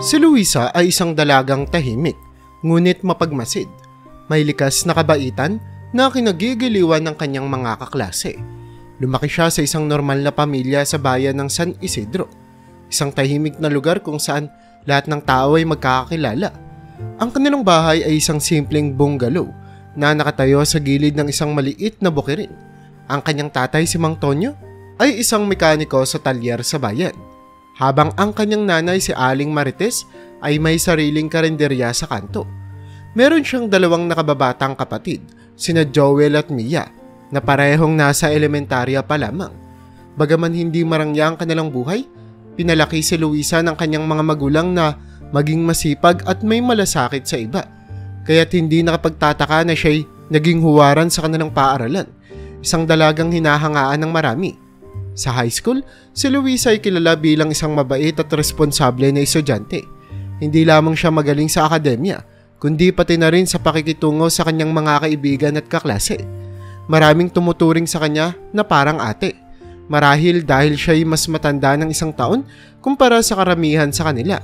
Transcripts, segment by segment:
Si Luisa ay isang dalagang tahimik, ngunit mapagmasid. May likas na kabaitan na kinagigiliwan ng kanyang mga kaklase. Lumaki siya sa isang normal na pamilya sa bayan ng San Isidro, isang tahimik na lugar kung saan lahat ng tao ay magkakakilala. Ang kanilang bahay ay isang simpleng bungalow na nakatayo sa gilid ng isang maliit na bukirin. Ang kanyang tatay si Mang Tonyo ay isang mekaniko sa talyer sa bayan, habang ang kanyang nanay si Aling Marites ay may sariling karinderya sa kanto. Meron siyang dalawang nakababatang kapatid, sina Joel at Mia, na parehong nasa elementarya pa lamang. Bagaman hindi marangya ang kanilang buhay, pinalaki si Luisa ng kanyang mga magulang na maging masipag at may malasakit sa iba, kaya't hindi nakapagtataka na siya'y naging huwaran sa kanilang paaralan, isang dalagang hinahangaan ng marami. Sa high school, si Luisa ay kilala bilang isang mabait at responsable na estudyante. Hindi lamang siya magaling sa akademya, kundi pati na rin sa pakikitungo sa kanyang mga kaibigan at kaklase. Maraming tumuturing sa kanya na parang ate, marahil dahil siya ay mas matanda ng isang taon kumpara sa karamihan sa kanila.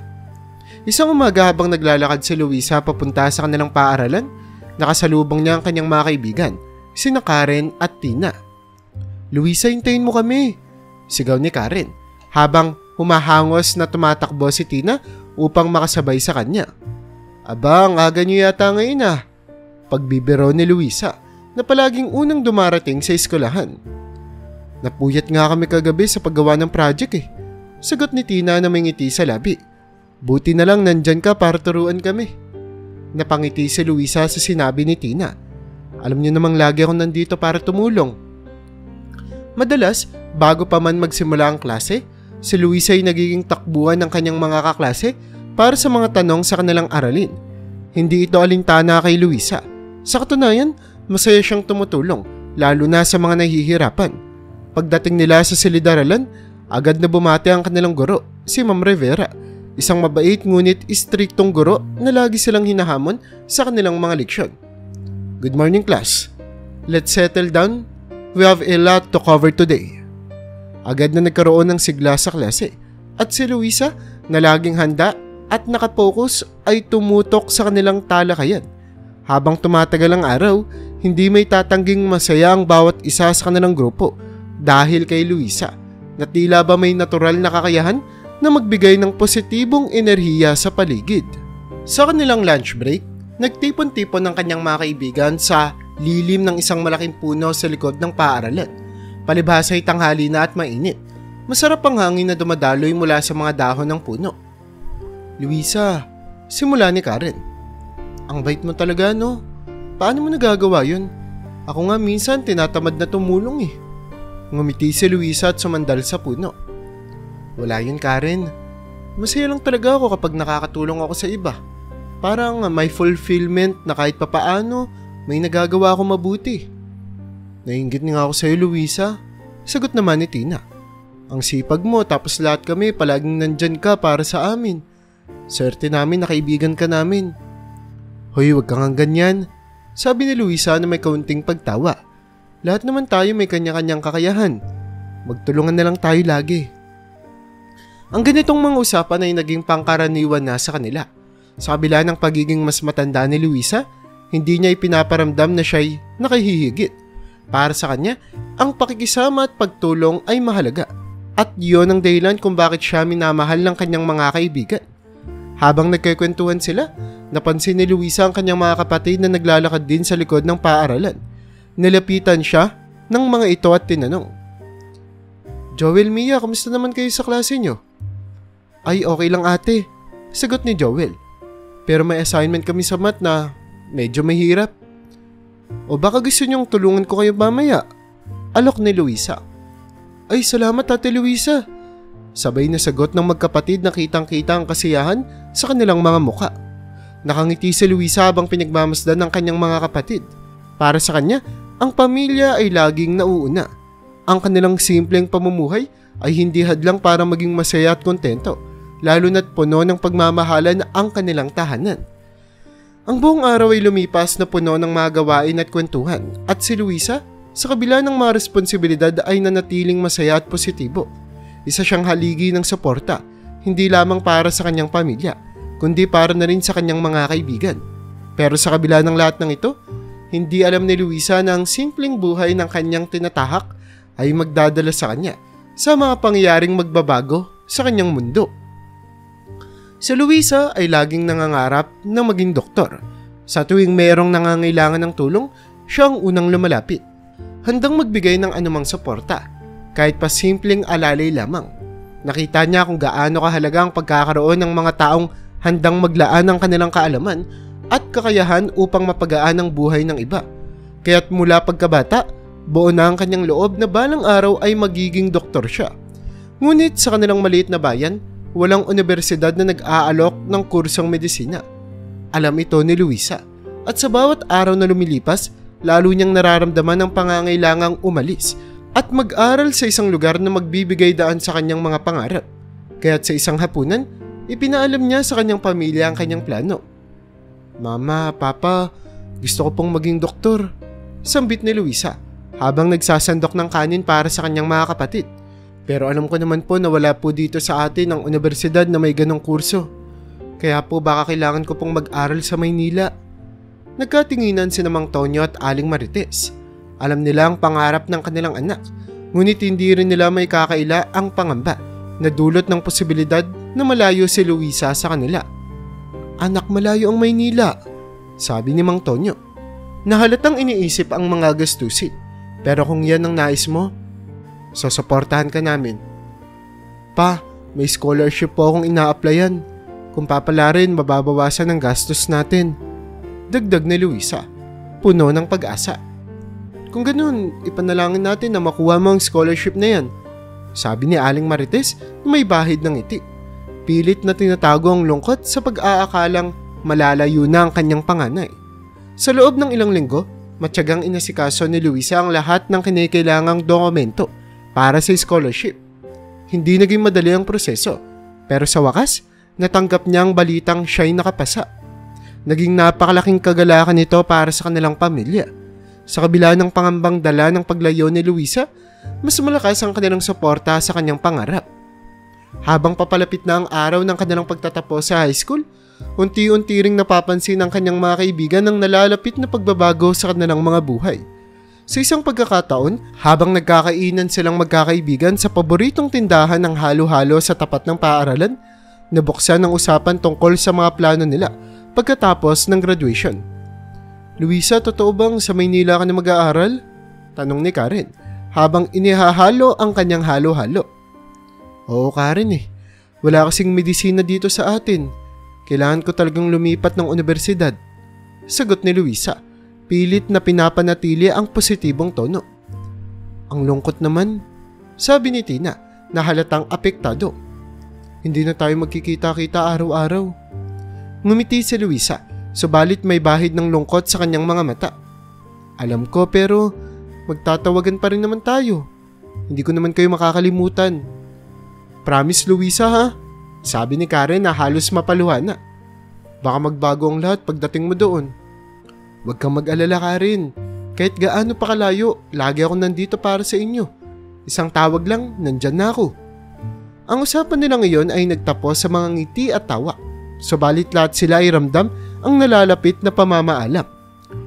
Isang umaga habang naglalakad si Luisa papunta sa kanilang paaralan, nakasalubong niya ang kanyang mga kaibigan, sina Karen at Tina. "Luisa, hintayin mo kami," sigaw ni Karen, habang humahangos na tumatakbo si Tina upang makasabay sa kanya. "Aba, ang aga niyo yata ngayon ah," pagbibiro ni Luisa na palaging unang dumarating sa eskwelahan. "Napuyat nga kami kagabi sa paggawa ng project eh," sagot ni Tina na may ngiti sa labi. "Buti na lang nandyan ka para turuan kami." Napangiti si Luisa sa sinabi ni Tina. "Alam niyo namang lagi ako nandito para tumulong." Madalas, bago pa man magsimula ang klase, si Luisa ay nagiging takbuhan ng kanyang mga kaklase para sa mga tanong sa kanilang aralin. Hindi ito alintana kay Luisa. Sa katunayan, masaya siyang tumutulong, lalo na sa mga nahihirapan. Pagdating nila sa silid-aralan, agad na bumati ang kanilang guro, si Ma'am Rivera, isang mabait ngunit istriktong guro na lagi silang hinahamon sa kanilang mga leksyon. "Good morning class. Let's settle down. We have a lot to cover today." Agad na nagkaroon ng sigla sa klase at si Luisa na laging handa at nakapokus ay tumutok sa kanilang talakayan. Habang tumatagal ang araw, hindi may tatangging masaya ang bawat isa sa kanilang grupo dahil kay Luisa na tila ba may natural na kakayahan na magbigay ng positibong enerhiya sa paligid. Sa kanilang lunch break, nagtipon-tipon ng kanyang mga kaibigan sa lilim ng isang malaking puno sa likod ng paaralan. Palibhasa ay tanghali na at mainit. Masarap ang hangin na dumadaloy mula sa mga dahon ng puno. "Luisa," simula ni Karen, "ang bait mo talaga no? Paano mo nagagawa yun? Ako nga minsan tinatamad na tumulong eh." Ngumiti si Luisa at sumandal sa puno. "Wala yun Karen. Masaya lang talaga ako kapag nakakatulong ako sa iba. Parang may fulfillment na kahit papaano may nagagawa ako mabuti." "Nainggit nga ako sa iyo Luisa," sagot naman ni Tina. "Ang sipag mo tapos lahat kami palaging nandyan ka para sa amin. Swerte namin na kaibigan ka namin." "Hoy, wag kang ganyan," sabi ni Luisa na may kaunting pagtawa. "Lahat naman tayo may kanya-kanyang kakayahan. Magtulungan na lang tayo lagi." Ang ganitong mga usapan ay naging pangkaraniwan na sa kanila. Sa kabila ng pagiging mas matanda ni Luisa, hindi niya ipinaparamdam na siya'y nakahihigit. Para sa kanya, ang pakikisama at pagtulong ay mahalaga. At yun ang dahilan kung bakit siya minamahal ng kanyang mga kaibigan. Habang nagkikwentuhan sila, napansin ni Luisa ang kanyang mga kapatid na naglalakad din sa likod ng paaralan. Nilapitan siya ng mga ito at tinanong, "Joel, Mia, kamusta naman kayo sa klase nyo?" "Ay, okay lang ate," sagot ni Joel. "Pero may assignment kami sa math na medyo mahirap." "O baka gusto niyong tulungan ko kayo mamaya?" alok ni Luisa. "Ay, salamat ate Luisa," sabay na sagot ng magkapatid na kitang-kita ang kasiyahan sa kanilang mga muka. Nakangiti si Luisa habang pinagmamasdan ng kanyang mga kapatid. Para sa kanya, ang pamilya ay laging nauuna. Ang kanilang simpleng pamumuhay ay hindi hadlang para maging masaya at kontento, lalo na't puno ng pagmamahalan ang kanilang tahanan. Ang buong araw ay lumipas na puno ng mga gawain at kwentuhan, at si Luisa, sa kabila ng mga responsibilidad, ay nanatiling masaya at positibo. Isa siyang haligi ng suporta, hindi lamang para sa kanyang pamilya, kundi para na rin sa kanyang mga kaibigan. Pero sa kabila ng lahat ng ito, hindi alam ni Luisa na ang simpleng buhay ng kanyang tinatahak ay magdadala sa kanya sa mga pangyayaring magbabago sa kanyang mundo. Si Luisa ay laging nangangarap na maging doktor. Sa tuwing mayroong nangangailangan ng tulong, siya ang unang lumalapit, handang magbigay ng anumang suporta, kahit pa simpleng alalay lamang. Nakita niya kung gaano kahalaga ang pagkakaroon ng mga taong handang maglaan ng kanilang kaalaman at kakayahan upang mapagaan ang buhay ng iba. Kaya't mula pagkabata, buo na ang kanyang loob na balang araw ay magiging doktor siya. Ngunit sa kanilang maliit na bayan, walang universidad na nag-aalok ng kursong medisina. Alam ito ni Luisa, at sa bawat araw na lumilipas, lalo niyang nararamdaman ang pangangailangang umalis at mag-aral sa isang lugar na magbibigay daan sa kanyang mga pangarap. Kaya't sa isang hapunan, ipinaalam niya sa kanyang pamilya ang kanyang plano. "Mama, Papa, gusto ko pong maging doktor," sambit ni Luisa habang nagsasandok ng kanin para sa kanyang mga kapatid. "Pero alam ko naman po na wala po dito sa atin ang universidad na may ganong kurso. Kaya po baka kailangan ko pong mag-aral sa Maynila." Nagkatinginan si Mang Tonyo at Aling Marites. Alam nila ang pangarap ng kanilang anak, ngunit hindi rin nila may kakaila ang pangamba na dulot ng posibilidad na malayo si Luisa sa kanila. "Anak, malayo ang Maynila," sabi ni Mang Tonyo. Nahalatang iniisip ang mga gastusin. "Pero kung yan ang nais mo, susuportahan ka namin." "Pa, may scholarship po akong ina-applyan. Kung papalarin, mababawasan ang gastos natin," dagdag ni Luisa, puno ng pag-asa. "Kung ganun, ipanalangin natin na makuha mo ang scholarship na yan," sabi ni Aling Marites na may bahid ng ngiti. Pilit na tinatago ang lungkot sa pag-aakalang malalayo na ang kanyang panganay. Sa loob ng ilang linggo, matyagang inasikaso ni Luisa ang lahat ng kinikailangang dokumento para sa scholarship. Hindi naging madali ang proseso, pero sa wakas, natanggap niya ang balitang siya'y nakapasa. Naging napakalaking kagalakan ito para sa kanilang pamilya. Sa kabila ng pangambang dala ng paglayo ni Luisa, mas malakas ang kanilang suporta sa kanyang pangarap. Habang papalapit na ang araw ng kanilang pagtatapos sa high school, unti-unti ring napapansin ng kanyang mga kaibigan ang nalalapit na pagbabago sa kanilang mga buhay. Sa isang pagkakataon, habang nagkakainan silang magkakaibigan sa paboritong tindahan ng halo-halo sa tapat ng paaralan, nabuksan ang usapan tungkol sa mga plano nila pagkatapos ng graduation. "Luisa, totoo bang sa Maynila ka na mag-aaral?" tanong ni Karen habang inihahalo ang kanyang halo-halo. "Oo, Karen Wala kasing medisina dito sa atin. Kailangan ko talagang lumipat ng universidad," sagot ni Luisa, pilit na pinapanatili ang positibong tono. "Ang lungkot naman," sabi ni Tina na halatang apektado. "Hindi na tayo magkikita-kita araw-araw." Ngumiti si Luisa, subalit may bahid ng lungkot sa kanyang mga mata. "Alam ko, pero magtatawagan pa rin naman tayo. Hindi ko naman kayo makakalimutan." "Promise, Luisa, ha?" sabi ni Karen na halos mapaluha na. "Baka magbago ang lahat pagdating mo doon." "Huwag kang mag-alala, Karen. Kahit gaano pa kalayo, lagi ako nandito para sa inyo. Isang tawag lang, nandyan na ako." Ang usapan nila ngayon ay nagtapos sa mga ngiti at tawa. Subalit lahat sila ay ramdam ang nalalapit na pamamaalam.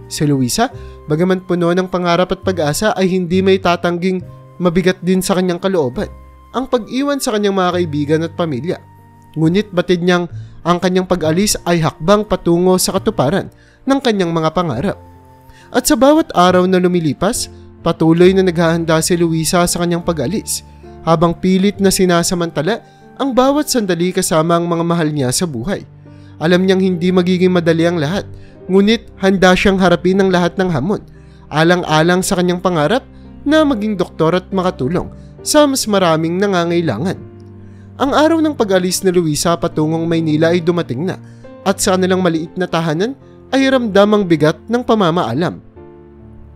Si Luisa, bagaman puno ng pangarap at pag-asa, ay hindi may tatangging mabigat din sa kanyang kalooban ang pag-iwan sa kanyang mga kaibigan at pamilya. Ngunit batid niyang ang kanyang pag-alis ay hakbang patungo sa katuparan ng kanyang mga pangarap. At sa bawat araw na lumilipas, patuloy na naghahanda si Luisa sa kanyang pag-alis, habang pilit na sinasamantala ang bawat sandali kasama ang mga mahal niya sa buhay. Alam niyang hindi magiging madali ang lahat, ngunit handa siyang harapin ang lahat ng hamon, alang-alang sa kanyang pangarap na maging doktor at makatulong sa mas maraming nangangailangan. Ang araw ng pag-alis ni Luisa patungong Maynila ay dumating na, at sa kanilang maliit na tahanan ay ramdam ang bigat ng pamamaalam.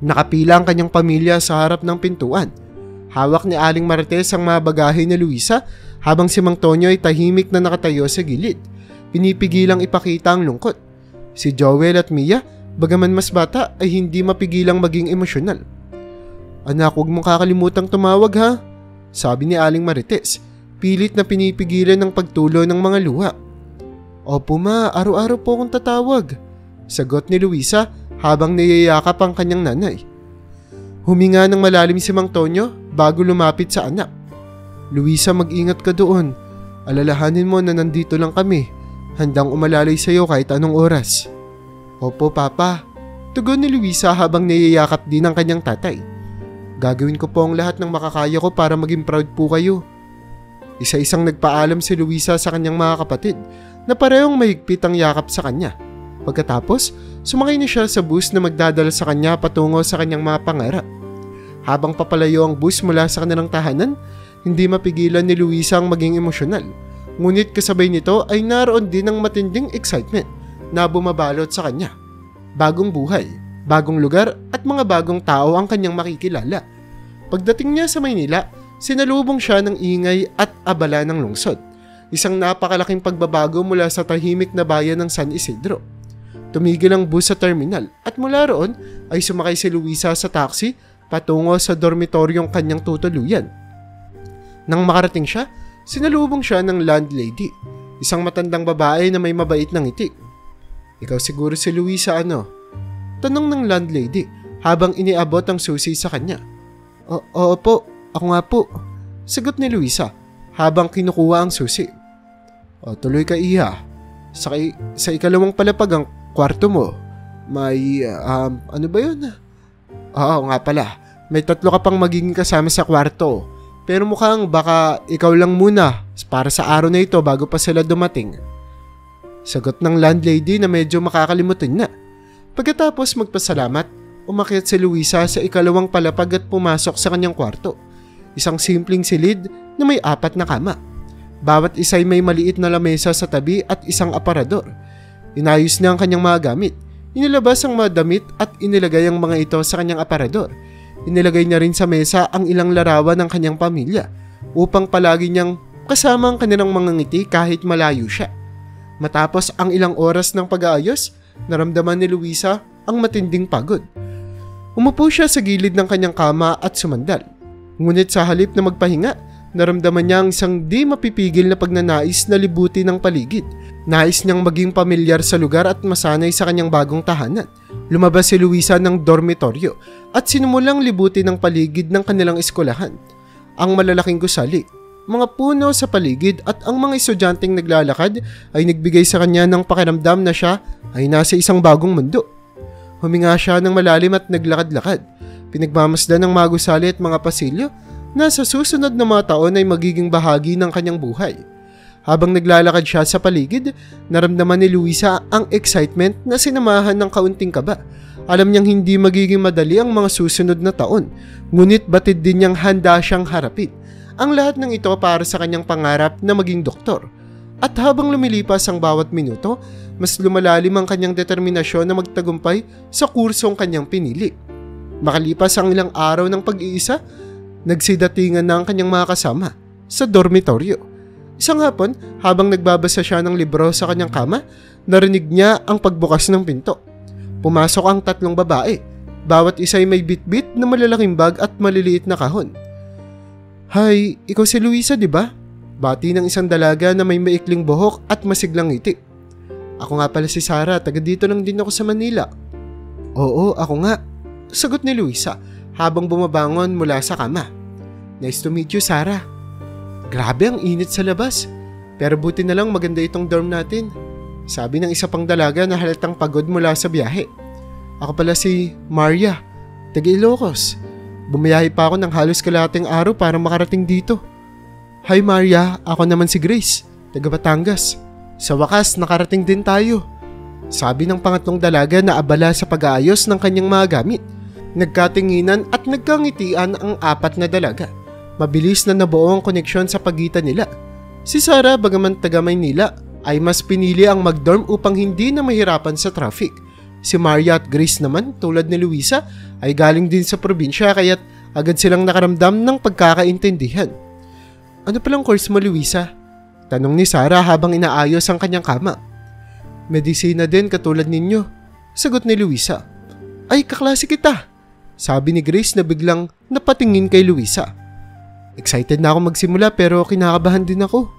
Nakapila ang kanyang pamilya sa harap ng pintuan. Hawak ni Aling Marites ang mga bagahe ni Luisa, habang si Mang Tonyo ay tahimik na nakatayo sa gilid. Pinipigilang ipakita ang lungkot. Si Joel at Mia, bagaman mas bata, ay hindi mapigilang maging emosyonal. "Anak, huwag mong kakalimutang tumawag, ha?" sabi ni Aling Marites, pilit na pinipigilan ng pagtulo ng mga luha. Opo ma, araw-araw po akong tatawag. Sagot ni Luisa habang niyayakap ang kanyang nanay. Huminga ng malalim si Mang Tonyo bago lumapit sa anak. Luisa, mag-ingat ka doon. Alalahanin mo na nandito lang kami. Handang umalalay sa iyo kahit anong oras. Opo papa. Tugon ni Luisa habang niyayakap din ang kanyang tatay. Gagawin ko po ang lahat ng makakaya ko para maging proud po kayo. Isa-isang nagpaalam si Luisa sa kanyang mga kapatid na parehong mahigpit ang yakap sa kanya. Pagkatapos, sumakay na siya sa bus na magdadala sa kanya patungo sa kanyang mga pangarap. Habang papalayo ang bus mula sa kanilang tahanan, hindi mapigilan ni Luisa ang maging emosyonal. Ngunit kasabay nito ay naroon din ang matinding excitement na bumabalot sa kanya. Bagong buhay, bagong lugar at mga bagong tao ang kanyang makikilala. Pagdating niya sa Maynila, sinalubong siya ng ingay at abala ng lungsod. Isang napakalaking pagbabago mula sa tahimik na bayan ng San Isidro. Tumigil ang bus sa terminal at mula roon ay sumakay si Luisa sa taxi patungo sa dormitoryong kanyang tutuluyan. Nang makarating siya, sinalubong siya ng landlady, isang matandang babae na may mabait na ngiti. Ikaw siguro si Luisa ano? Tanong ng landlady habang iniabot ang susi sa kanya. Oo po, ako nga po. Sagot ni Luisa habang kinukuha ang susi. Tuloy ka iha. Sa ikalawang palapag ang kwarto mo. May, ano ba yun? Oo nga pala, may 3 ka pang magiging kasama sa kwarto. Pero mukhang baka ikaw lang muna para sa araw na ito bago pa sila dumating. Sagot ng landlady na medyo makakalimutin na. Pagkatapos magpasalamat, umakyat si Luisa sa ikalawang palapag at pumasok sa kanyang kwarto. Isang simpleng silid na may 4 na kama. Bawat isa ay may maliit na lamesa sa tabi at isang aparador. Inayos niya ang kanyang mga gamit. Inilabas ang mga damit at inilagay ang mga ito sa kanyang aparador. Inilagay niya rin sa mesa ang ilang larawan ng kanyang pamilya upang palagi niyang kasama ang kanilang mga ngiti kahit malayo siya. Matapos ang ilang oras ng pag-aayos, naramdaman ni Luisa ang matinding pagod. Umupo siya sa gilid ng kanyang kama at sumandal. Ngunit sa halip na magpahinga, naramdaman niya ang isang di mapipigil na pagnanais na libutin ng paligid. Nais niyang maging pamilyar sa lugar at masanay sa kanyang bagong tahanan. Lumabas si Luisa ng dormitoryo at sinimulang libutin ang paligid ng kanilang eskwelahan. Ang malalaking gusali, mga puno sa paligid at ang mga estudyanteng naglalakad ay nagbigay sa kanya ng pakiramdam na siya ay nasa isang bagong mundo. Huminga siya ng malalim at naglakad-lakad. Pinagmamasdan ng mga gusali at mga pasilyo na sa susunod na mga taon ay magiging bahagi ng kanyang buhay. Habang naglalakad siya sa paligid, naramdaman ni Luisa ang excitement na sinamahan ng kaunting kaba. Alam niyang hindi magiging madali ang mga susunod na taon, ngunit batid din niyang handa siyang harapin. Ang lahat ng ito para sa kanyang pangarap na maging doktor. At habang lumilipas ang bawat minuto, mas lumalalim ang kanyang determinasyon na magtagumpay sa kursong kanyang pinili. Makalipas ang ilang araw ng pag-iisa, nagsidatingan na ang kanyang mga kasama sa dormitoryo. Isang hapon, habang nagbabasa siya ng libro sa kanyang kama, narinig niya ang pagbukas ng pinto. Pumasok ang 3 babae. Bawat isa ay may bitbit na malalaking bag at maliliit na kahon. Hi, ikaw si Luisa, di ba? Bati ng isang dalaga na may maikling buhok at masiglang ngiti. Ako nga pala si Sarah, taga dito lang din ako sa Manila. Oo, ako nga. Sagot ni Luisa habang bumabangon mula sa kama. Nice to meet you, Sarah. Grabe ang init sa labas. Pero buti na lang maganda itong dorm natin. Sabi ng isa pang dalaga na halatang pagod mula sa biyahe. Ako pala si Maria, taga Ilocos. Bumiyahe pa ako ng halos kalahating araw para makarating dito. Hi Maria, ako naman si Grace, taga Batangas. Sa wakas, nakarating din tayo. Sabi ng pangatlong dalaga na abala sa pag-aayos ng kanyang mga gamit. Nagkatinginan at nagkangitian ang 4 na dalaga. Mabilis na nabuo ang koneksyon sa pagitan nila. Si Sarah, bagaman taga Maynila, ay mas pinili ang mag-dorm upang hindi na mahirapan sa traffic. Si Maria at Grace naman, tulad ni Luisa, ay galing din sa probinsya kaya't agad silang nakaramdam ng pagkakaintindihan. Ano palang course mo, Luisa? Tanong ni Sarah habang inaayos ang kanyang kama. Medisina din katulad ninyo, sagot ni Luisa. Ay, kaklase kita, sabi ni Grace na biglang napatingin kay Luisa. Excited na ako magsimula pero kinakabahan din ako.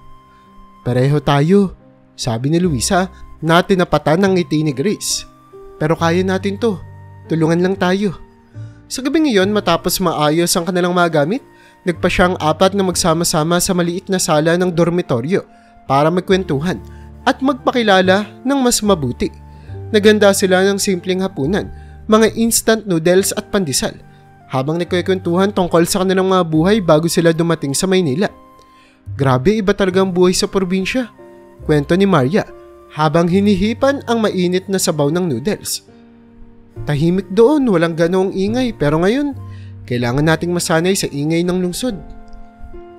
Pareho tayo, sabi ni Luisa na tinapatan ng ngiti ni Grace. Pero kaya natin to. Tulungan lang tayo. Sa gabing iyon, matapos maayos ang kanilang mga gamit, nagpa siyang apat na magsama-sama sa maliit na sala ng dormitoryo para magkwentuhan at magpakilala ng mas mabuti. Naganda sila ng simpleng hapunan, mga instant noodles at pandesal, habang nagkwentuhan tungkol sa kanilang mga buhay bago sila dumating sa Maynila. Grabe, iba talaga ang buhay sa probinsya, kwento ni Maria habang hinihipan ang mainit na sabaw ng noodles. Tahimik doon, walang ganoong ingay, pero ngayon, kailangan nating masanay sa ingay ng lungsod.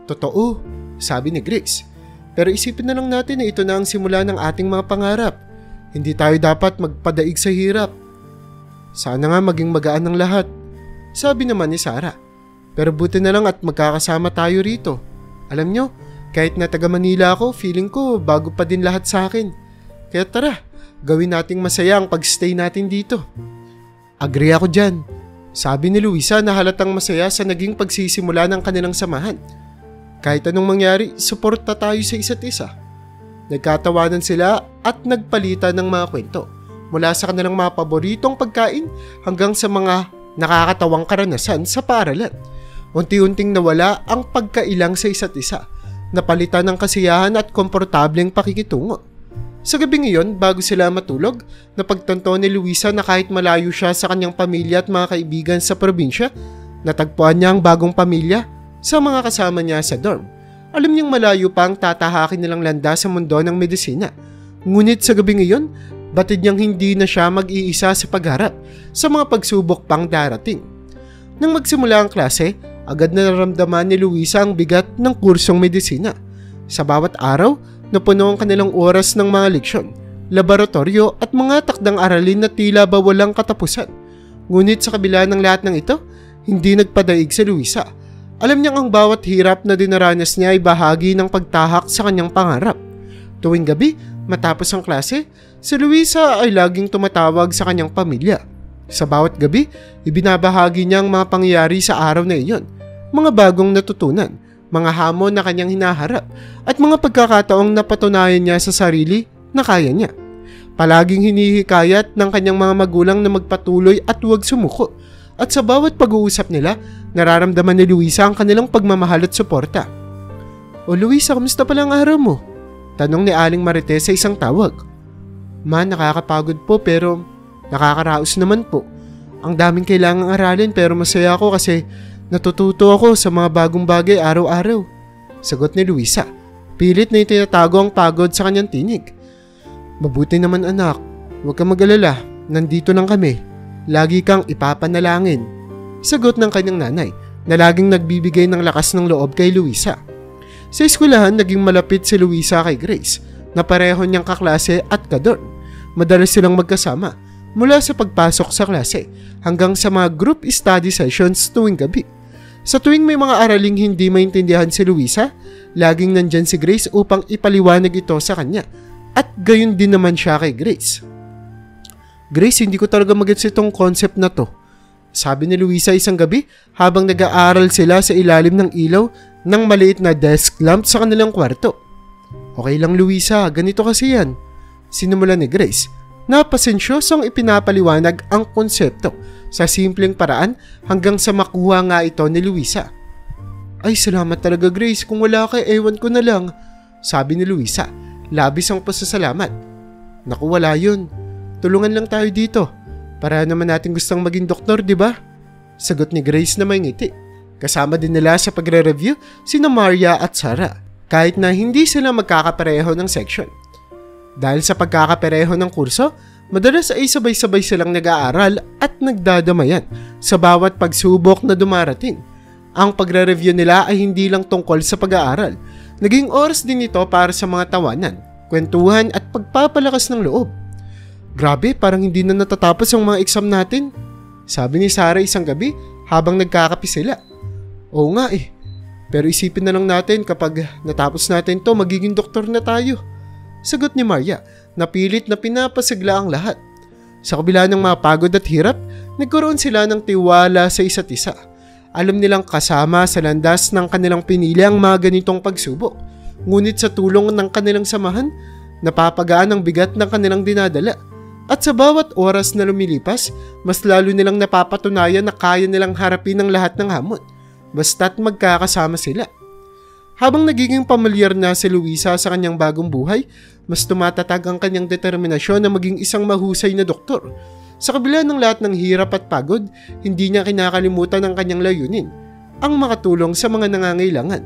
Totoo, sabi ni Grace. Pero isipin na lang natin na ito na ang simula ng ating mga pangarap. Hindi tayo dapat magpadaig sa hirap. Sana nga maging magaan ng lahat, sabi naman ni Sarah. Pero buti na lang at magkakasama tayo rito. Alam nyo, kahit na taga Manila ako, feeling ko bago pa din lahat sa akin. Kaya tara, gawin nating masaya ang pagstay natin dito. Agree ako dyan, sabi ni Luisa na halatang masaya sa naging pagsisimula ng kanilang samahan. Kahit anong mangyari, suporta tayo sa isa't isa. Nagkatawanan sila at nagpalitan ng mga kwento, mula sa kanilang mga paboritong pagkain hanggang sa mga nakakatawang karanasan sa paaralan. Unti-unting nawala ang pagkailang sa isa't isa, napalitan ng kasiyahan at komportableng pakikitungo. Sa gabing iyon, bago sila matulog, napagtanto ni Luisa na kahit malayo siya sa kanyang pamilya at mga kaibigan sa probinsya, natagpuan niya ang bagong pamilya sa mga kasama niya sa dorm. Alam niyang malayo pa ang tatahakin nilang landa sa mundo ng medisina. Ngunit sa gabing iyon, batid niyang hindi na siya mag-iisa sa pagharap sa mga pagsubok pang darating. Nang magsimula ang klase, agad na naramdaman ni Luisa ang bigat ng kursong medisina. Sa bawat araw, napuno ang kanilang oras ng mga leksyon, laboratorio at mga takdang aralin na tila ba walang katapusan. Ngunit sa kabila ng lahat ng ito, hindi nagpadaig si Luisa. Alam niyang ang bawat hirap na dinaranas niya ay bahagi ng pagtahak sa kanyang pangarap. Tuwing gabi, matapos ang klase, si Luisa ay laging tumatawag sa kanyang pamilya. Sa bawat gabi, ibinabahagi niya ang mga pangyayari sa araw na iyon, mga bagong natutunan, mga hamon na kanyang hinaharap, at mga pagkakataong napatunayan niya sa sarili na kaya niya. Palaging hinihikayat ng kanyang mga magulang na magpatuloy at huwag sumuko, at sa bawat pag-uusap nila, nararamdaman ni Luisa ang kanilang pagmamahal at suporta. "O Luisa, kamusta pala ang araw mo?" tanong ni Aling Marites sa isang tawag. "Ma, nakakapagod po pero nakakaraos naman po. Ang daming kailangang aralin pero masaya ako kasi natututo ako sa mga bagong bagay araw-araw," sagot ni Luisa. Pilit na itinatago ang pagod sa kanyang tinig. "Mabuti naman anak, huwag kang mag-alala, nandito lang kami. Lagi kang ipapanalangin," sagot ng kanyang nanay na laging nagbibigay ng lakas ng loob kay Luisa. Sa eskwelahan, naging malapit si Luisa kay Grace na pareho niyang kaklase at kadorm. Madalas silang magkasama mula sa pagpasok sa klase hanggang sa mga group study sessions tuwing gabi. Sa tuwing may mga araling hindi maintindihan si Luisa, laging nandyan si Grace upang ipaliwanag ito sa kanya, at gayon din naman siya kay Grace. "Grace, hindi ko talaga magets itong concept na to," sabi ni Luisa isang gabi habang nag-aaral sila sa ilalim ng ilaw ng maliit na desk lamp sa kanilang kwarto. "Okay lang Luisa, ganito kasi yan," sinumulan ni Grace, na pasensyosong ipinapaliwanag ang konsepto sa simpleng paraan hanggang sa makuha nga ito ni Luisa. "Ay, salamat talaga Grace, kung wala ka ewan ko na lang," sabi ni Luisa, labis ang pasasalamat. "Naku, wala yun. Tulungan lang tayo dito. Para naman natin gustong maging doktor, di ba?" sagot ni Grace na may ngiti. Kasama din nila sa pagre-review sina Maria at Sarah, kahit na hindi sila magkakapareho ng section. Dahil sa pagkakapareho ng kurso, madalas ay sabay-sabay silang nag-aaral at nagdadamayan sa bawat pagsubok na dumarating. Ang pagre-review nila ay hindi lang tungkol sa pag-aaral. Naging oras din ito para sa mga tawanan, kwentuhan at pagpapalakas ng loob. "Grabe, parang hindi na natatapos ang mga exam natin," sabi ni Sarah isang gabi habang nagkakape sila. "Oo nga eh, pero isipin na lang natin kapag natapos natin to magiging doktor na tayo," sagot ni Maria, na pilit na pinapasigla ang lahat. Sa kabila ng mga pagod at hirap, nagkaroon sila ng tiwala sa isa't isa. Alam nilang kasama sa landas ng kanilang pinili ang mga ganitong pagsubok. Ngunit sa tulong ng kanilang samahan, Napapagaan ang bigat ng kanilang dinadala. At sa bawat oras na lumilipas, mas lalo nilang napapatunayan na kaya nilang harapin ang lahat ng hamon, basta't magkakasama sila. Habang nagiging pamilyar na si Luisa sa kanyang bagong buhay, mas tumatatag ang kanyang determinasyon na maging isang mahusay na doktor. Sa kabila ng lahat ng hirap at pagod, hindi niya kinakalimutan ang kanyang layunin, ang makatulong sa mga nangangailangan.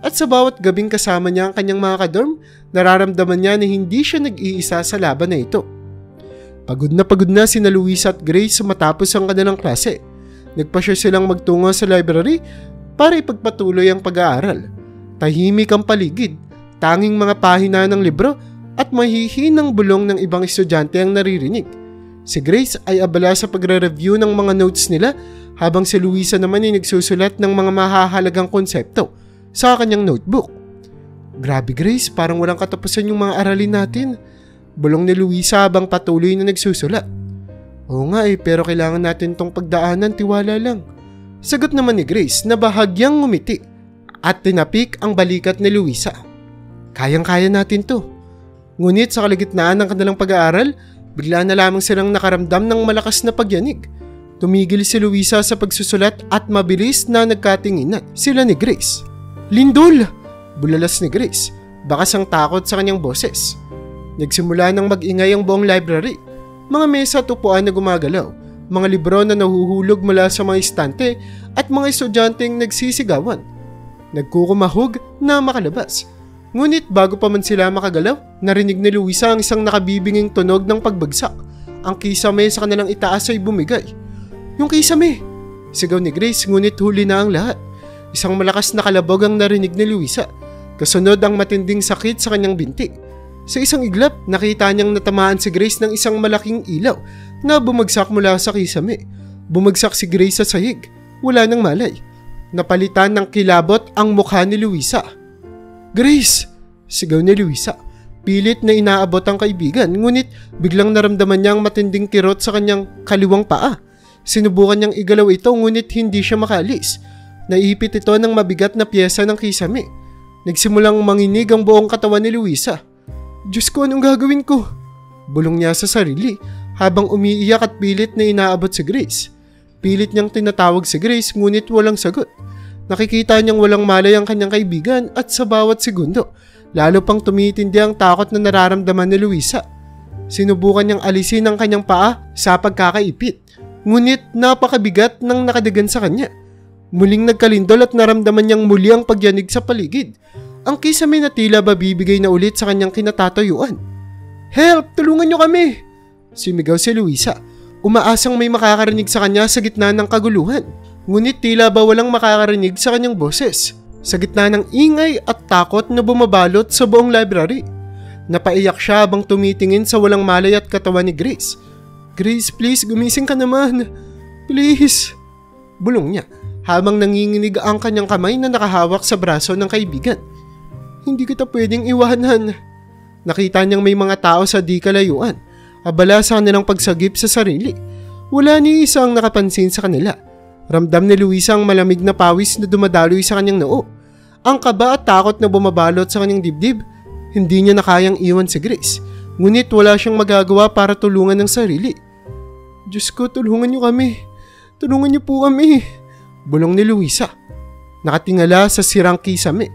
At sa bawat gabing kasama niya ang kanyang mga kadorm, nararamdaman niya na hindi siya nag-iisa sa laban na ito. Pagod na sina Luisa at Grace matapos ang kanilang klase. Nagpasya silang magtungo sa library para ipagpatuloy ang pag-aaral. Tahimik ang paligid, tanging mga pahina ng libro at mahihinang bulong ng ibang estudyante ang naririnig. Si Grace ay abala sa pagre-review ng mga notes nila habang si Luisa naman ay nagsusulat ng mga mahahalagang konsepto sa kanyang notebook. Grabe Grace, parang walang katapusan yung mga aralin natin. Bulong ni Luisa habang patuloy na nagsusulat. Oo nga pero kailangan natin tong pagdaanan, tiwala lang. Sagot naman ni Grace na bahagyang ngumiti at tinapik ang balikat ni Luisa. Kayang-kaya natin to. Ngunit sa kalagitnaan ng kanilang pag-aaral, bigla na lamang silang nakaramdam ng malakas na pagyanig. Tumigil si Luisa sa pagsusulat at mabilis na nagkatinginan sila ni Grace. Lindol! Bulalas ni Grace, bakas ang takot sa kanyang boses. Nagsimula ng mag-ingay ang buong library. Mga mesa at upuan na gumagalaw, mga libro na nahuhulog mula sa mga istante at mga estudyanteng nagsisigawan. Nagkukumahog na makalabas. Ngunit bago pa man sila makagalaw, narinig ni Luisa ang isang nakabibinging tunog ng pagbagsak. Ang kisame sa kanilang itaas ay bumigay. Yung kisame! Sigaw ni Grace, ngunit huli na ang lahat. Isang malakas na kalabog ang narinig ni Luisa. Kasunod ang matinding sakit sa kanyang binti. Sa isang iglap, nakita niyang natamaan si Grace ng isang malaking ilaw na bumagsak mula sa kisame. Bumagsak si Grace sa sahig. Wala nang malay. Napalitan ng kilabot ang mukha ni Luisa. Grace! Sigaw ni Luisa. Pilit na inaabot ang kaibigan, ngunit biglang naramdaman niya ang matinding kirot sa kanyang kaliwang paa. Sinubukan niyang igalaw ito ngunit hindi siya makalis. Naipit ito ng mabigat na piyesa ng kisame. Nagsimulang manginig ang buong katawan ni Luisa. Diyos ko, anong gagawin ko? Bulong niya sa sarili habang umiiyak at pilit na inaabot si Grace. Pilit niyang tinatawag si Grace ngunit walang sagot. Nakikita niyang walang malay ang kanyang kaibigan at sa bawat segundo, lalo pang tumitindi ang takot na nararamdaman ni Luisa. Sinubukan niyang alisin ang kanyang paa sa pagkakaipit, ngunit napakabigat ng nakadagan sa kanya. Muling nagkalindol at naramdaman niyang muli ang pagyanig sa paligid. Ang kisame na tila babibigay na ulit sa kanyang kinatatayuan. Help! Tulungan niyo kami! Sumigaw si Luisa. Umaasang may makakarinig sa kanya sa gitna ng kaguluhan. Ngunit tila ba walang makakarinig sa kanyang boses. Sa gitna ng ingay at takot na bumabalot sa buong library. Napaiyak siya habang tumitingin sa walang malay at katawan ni Grace. Grace, please, gumising ka naman. Please. Bulong niya habang nanginginig ang kanyang kamay na nakahawak sa braso ng kaibigan. Hindi kita pwedeng iwanan. Nakita niyang may mga tao sa di kalayuan. Abala sa kanilang pagsagip sa sarili. Wala ni isa ang nakapansin sa kanila. Ramdam ni Luisa ang malamig na pawis na dumadaloy sa kanyang noo. Ang kaba at takot na bumabalot sa kanyang dibdib. Hindi niya na kayang iwan si Grace. Ngunit wala siyang magagawa para tulungan ng sarili. Diyos ko, tulungan niyo kami. Tulungan niyo po kami. Bulong ni Luisa. Nakatingala sa sirang kisame.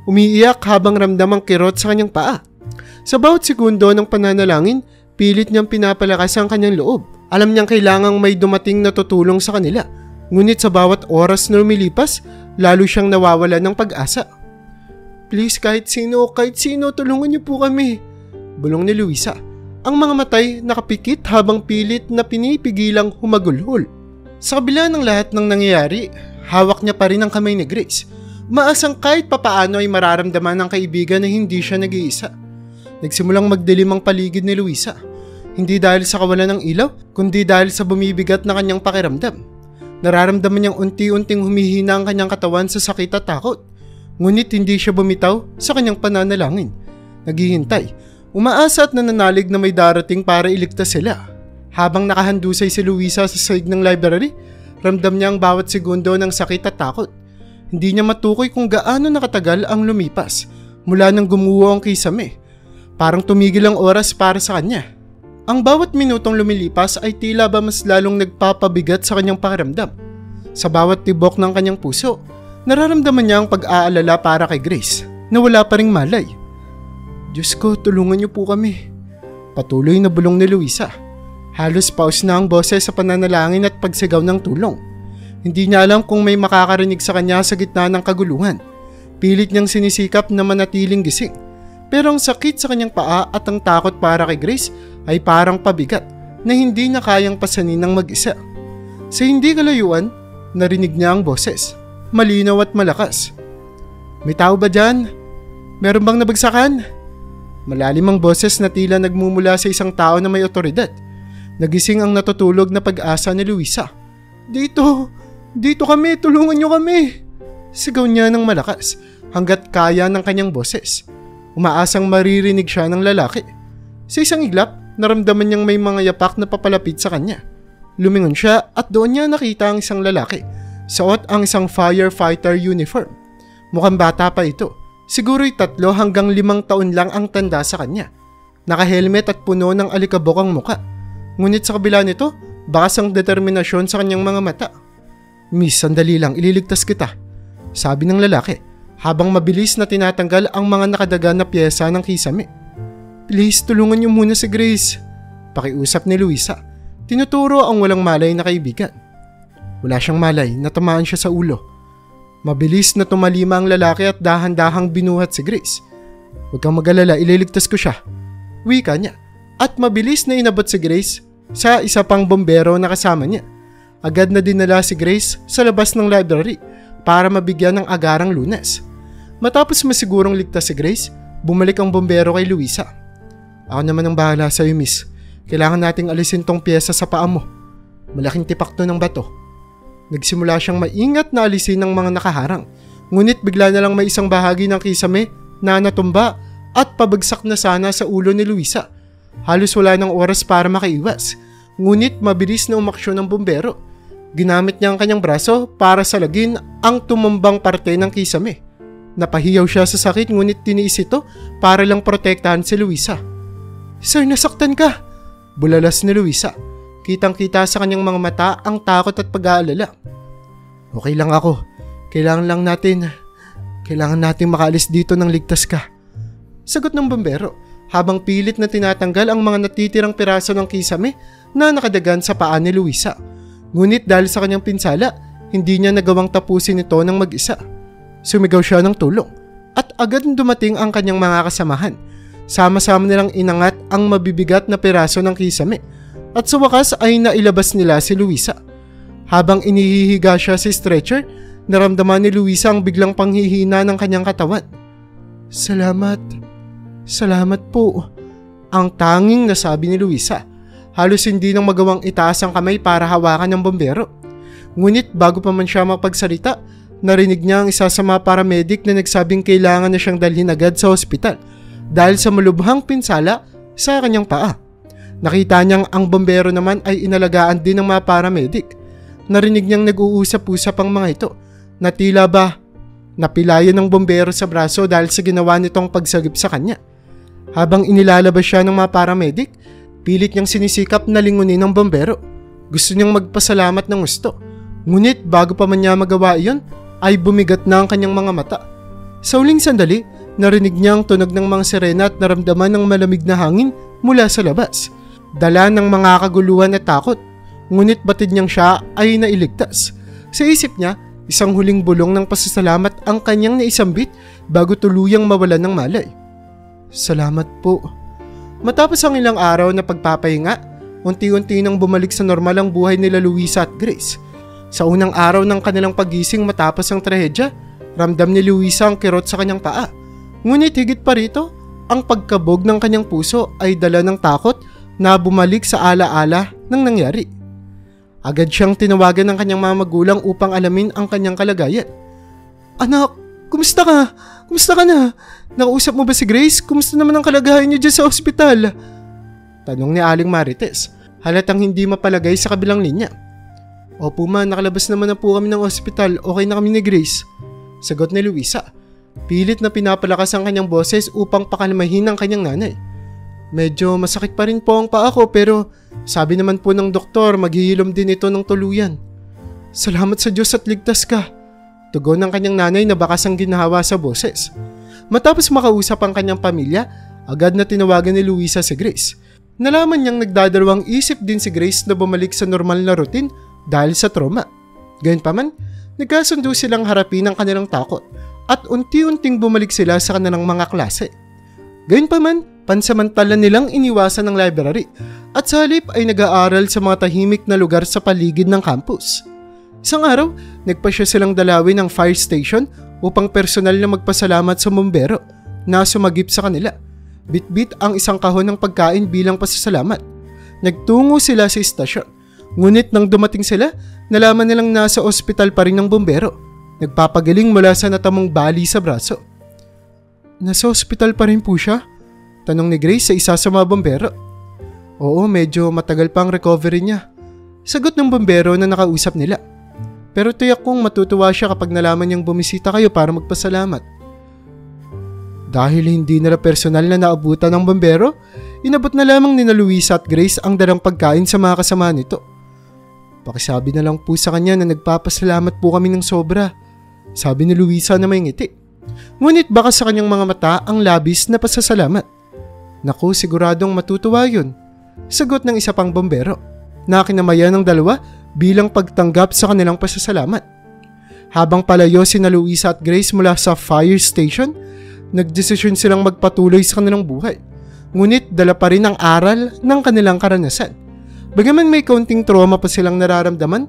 Umiiyak habang ramdam ang kirot sa kanyang paa. Sa bawat segundo ng pananalangin, pilit niyang pinapalakas ang kanyang loob. Alam niyang kailangang may dumating na tutulong sa kanila. Ngunit sa bawat oras na lumilipas, lalo siyang nawawala ng pag-asa. Please, kahit sino, tulungan niyo po kami. Bulong ni Luisa. Ang mga matay nakapikit habang pilit na pinipigilang humagulhol. Sa kabila ng lahat ng nangyayari, hawak niya pa rin ang kamay ni Grace. Maasang kahit papaano ay mararamdaman ng kaibigan na hindi siya nag-iisa. Nagsimulang magdilim ang paligid ni Luisa. Hindi dahil sa kawalan ng ilaw, kundi dahil sa bumibigat na kanyang pakiramdam. Nararamdaman niyang unti-unting humihina ang kanyang katawan sa sakit at takot. Ngunit hindi siya bumitaw sa kanyang pananalangin. Naghihintay, umaasa at nananalig na may darating para iligtas sila. Habang nakahandusay si Luisa sa sahig ng library, ramdam niya ang bawat segundo ng sakit at takot. Hindi niya matukoy kung gaano nakatagal ang lumipas mula nang gumuho ang kisame. Parang tumigil ang oras para sa kanya. Ang bawat minutong lumilipas ay tila ba mas lalong nagpapabigat sa kanyang pakiramdam. Sa bawat tibok ng kanyang puso, nararamdaman niya ang pag-aalala para kay Grace na wala pa ring malay. Diyos ko, tulungan niyo po kami. Patuloy na bulong ni Luisa. Halos paus na ang boses sa pananalangin at pagsigaw ng tulong. Hindi niya alam kung may makakarinig sa kanya sa gitna ng kaguluhan. Pilit niyang sinisikap na manatiling gising. Pero ang sakit sa kanyang paa at ang takot para kay Grace ay parang pabigat na hindi na kayang pasanin ng mag-isa. Sa hindi kalayuan, narinig niya ang boses. Malinaw at malakas. May tao ba dyan? Meron bang nabagsakan? Malalim ang boses na tila nagmumula sa isang tao na may otoridad. Nagising ang natutulog na pag-asa ni Luisa. Dito kami, tulungan niyo kami. Sigaw niya ng malakas hanggat kaya ng kanyang boses. Umaasang maririnig siya ng lalaki. Sa isang iglap, naramdaman niyang may mga yapak na papalapit sa kanya. Lumingon siya at doon niya nakita ang isang lalaki. Suot ang isang firefighter uniform. Mukhang bata pa ito. Siguro'y 3 hanggang 5 taon lang ang tanda sa kanya. Naka-helmet at puno ng alikabok ang muka. Ngunit sa kabila nito, bakas ang determinasyon sa kanyang mga mata. Miss, sandali lang, ililigtas kita. Sabi ng lalaki, habang mabilis na tinatanggal ang mga nakadaga na pyesa ng kisame. Please, tulungan niyo muna si Grace. Pakiusap ni Luisa. Tinuturo ang walang malay na kaibigan. Wala siyang malay, natamaan siya sa ulo. Mabilis na tumalima ang lalaki at dahan-dahang binuhat si Grace. Huwag kang mag-alala, ililigtas ko siya. Wika niya. At mabilis na inabot si Grace sa isa pang bombero na kasama niya. Agad na dinala si Grace sa labas ng library para mabigyan ng agarang lunas. Matapos masigurong ligtas si Grace, bumalik ang bombero kay Luisa. Ako naman ang bahala sa iyo, miss. Kailangan nating alisin tong pyesa sa paa mo. Malaking tipak to ng bato. Nagsimula siyang maingat na alisin ng mga nakaharang. Ngunit bigla na lang may isang bahagi ng kisame na natumba at pabagsak na sana sa ulo ni Luisa. Halos wala ng oras para makaiwas. Ngunit mabilis na umaksyon ng bombero. Ginamit niya ang kanyang braso para salagin ang tumumbang parte ng kisame. Napahiyaw siya sa sakit ngunit tiniis ito para lang protektahan si Luisa. Sir, nasaktan ka! Bulalas ni Luisa. Kitang-kita sa kanyang mga mata ang takot at pag-aalala. Okay lang ako. Kailangan natin makaalis dito nang ligtas ka. Sagot ng bombero habang pilit na tinatanggal ang mga natitirang piraso ng kisame na nakadagan sa paa ni Luisa. Ngunit dahil sa kanyang pinsala, hindi niya nagawang tapusin ito ng mag-isa. Sumigaw siya ng tulong at agad dumating ang kanyang mga kasamahan. Sama-sama nilang inangat ang mabibigat na piraso ng kisame. At sa wakas ay nailabas nila si Luisa. Habang inihihiga siya sa stretcher, naramdaman ni Luisa ang biglang panghihina ng kanyang katawan. Salamat po. Ang tanging nasabi ni Luisa. Halos hindi nang magawang itaas ang kamay para hawakan ng bombero. Ngunit bago pa man siya mapagsalita, narinig niya ang isa sa mga paramedic na nagsabing kailangan na siyang dalhin agad sa ospital dahil sa malubhang pinsala sa kanyang paa. Nakita niyang ang bombero naman ay inalagaan din ng mga paramedic. Narinig niyang nag-uusap-usap ang mga ito na tila ba napilayan ng bombero sa braso dahil sa ginawa nitong pagsagip sa kanya. Habang inilalabas siya ng mga paramedic, pilit niyang sinisikap na lingunin ng bombero. Gusto niyang magpasalamat ng gusto. Ngunit bago pa man niya magawa iyon, ay bumigat na ang kanyang mga mata. Sa uling sandali, narinig niya ang tunog ng mga sirena at naramdaman ng malamig na hangin mula sa labas. Dala ng mga kaguluhan at takot, ngunit batid niyang siya ay nailigtas. Sa isip niya, isang huling bulong ng pasasalamat ang kanyang naisambit bago tuluyang mawalan ng malay. Salamat po. Matapos ang ilang araw na pagpapahinga, unti-unti nang bumalik sa normal ang buhay nila Luisa at Grace. Sa unang araw ng kanilang pagising matapos ang trahedya, ramdam ni Luisa ang kirot sa kanyang paa. Ngunit higit pa rito, ang pagkabog ng kanyang puso ay dala ng takot na bumalik sa ala-ala ng nangyari. Agad siyang tinawagan ng kanyang mga magulang upang alamin ang kanyang kalagayan. Anak, kumusta ka? Kumusta ka na? Nakausap mo ba si Grace? Kumusta naman ang kalagayan niya dyan sa ospital? Tanong ni Aling Marites, halatang hindi mapalagay sa kabilang linya. Opo ma, nakalabas naman na po kami ng ospital. Okay na kami ni Grace. Sagot ni Luisa. Pilit na pinapalakas ang kanyang boses upang pakalmahin ang kanyang nanay. Medyo masakit pa rin po ang paa ko pero sabi naman po ng doktor maghihilom din ito ng tuluyan. Salamat sa Diyos at ligtas ka. Tugon ng kanyang nanay na bakas ang ginahawa sa boses. Matapos makausap ang kanyang pamilya, agad na tinawagan ni Luisa si Grace. Nalaman niyang nagdadalawang isip din si Grace na bumalik sa normal na routine dahil sa trauma. Gayunpaman, nagkasundo silang harapin ang kanilang takot at unti-unting bumalik sila sa kanilang mga klase. Gayunpaman, pansamantala nilang iniwasan ang library at sa halip ay nag-aaral sa mga tahimik na lugar sa paligid ng campus. Isang araw, nagpasya silang dalawin ang fire station upang personal na magpasalamat sa bumbero na sumagip sa kanila. Bit-bit ang isang kahon ng pagkain bilang pasasalamat. Nagtungo sila sa istasyon. Ngunit nang dumating sila, nalaman nilang nasa ospital pa rin ng bumbero. Nagpapagaling mula sa natamong bali sa braso. Nasa ospital pa rin po siya? Tanong ni Grace sa isa sa mga bumbero. Oo, medyo matagal pa ang recovery niya. Sagot ng bumbero na nakausap nila. Pero tiyak kong matutuwa siya kapag nalaman niyang bumisita kayo para magpasalamat. Dahil hindi nila personal na naabutan ng bumbero, inabot na lamang ni Luisa at Grace ang dalang pagkain sa mga kasama nito. Pakisabi na lang po sa kanya na nagpapasalamat po kami ng sobra, sabi ni Luisa na may ngiti. Ngunit baka sa kanyang mga mata ang labis na pasasalamat. Naku, siguradong matutuwa yun, sagot ng isa pang bumbero, na kinamayan ng dalawa bilang pagtanggap sa kanilang pasasalamat. Habang palayo si Luisa at Grace mula sa fire station, nagdesisyon silang magpatuloy sa kanilang buhay. Ngunit dala pa rin ang aral ng kanilang karanasan. Bagaman may kaunting trauma pa silang nararamdaman,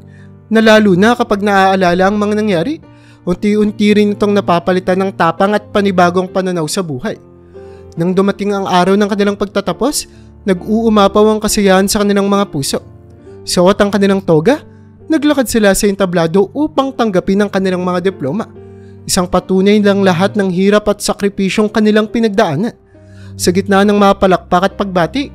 na lalo na kapag naaalala ang mga nangyari, unti-unti rin itong napapalitan ng tapang at panibagong pananaw sa buhay. Nang dumating ang araw ng kanilang pagtatapos, nag-uumapaw ang kasiyahan sa kanilang mga puso. Suot ang kanilang toga, naglakad sila sa entablado upang tanggapin ang kanilang mga diploma. Isang patunay lang lahat ng hirap at sakripisyong kanilang pinagdaanan. Sa gitna ng mga palakpak at pagbati,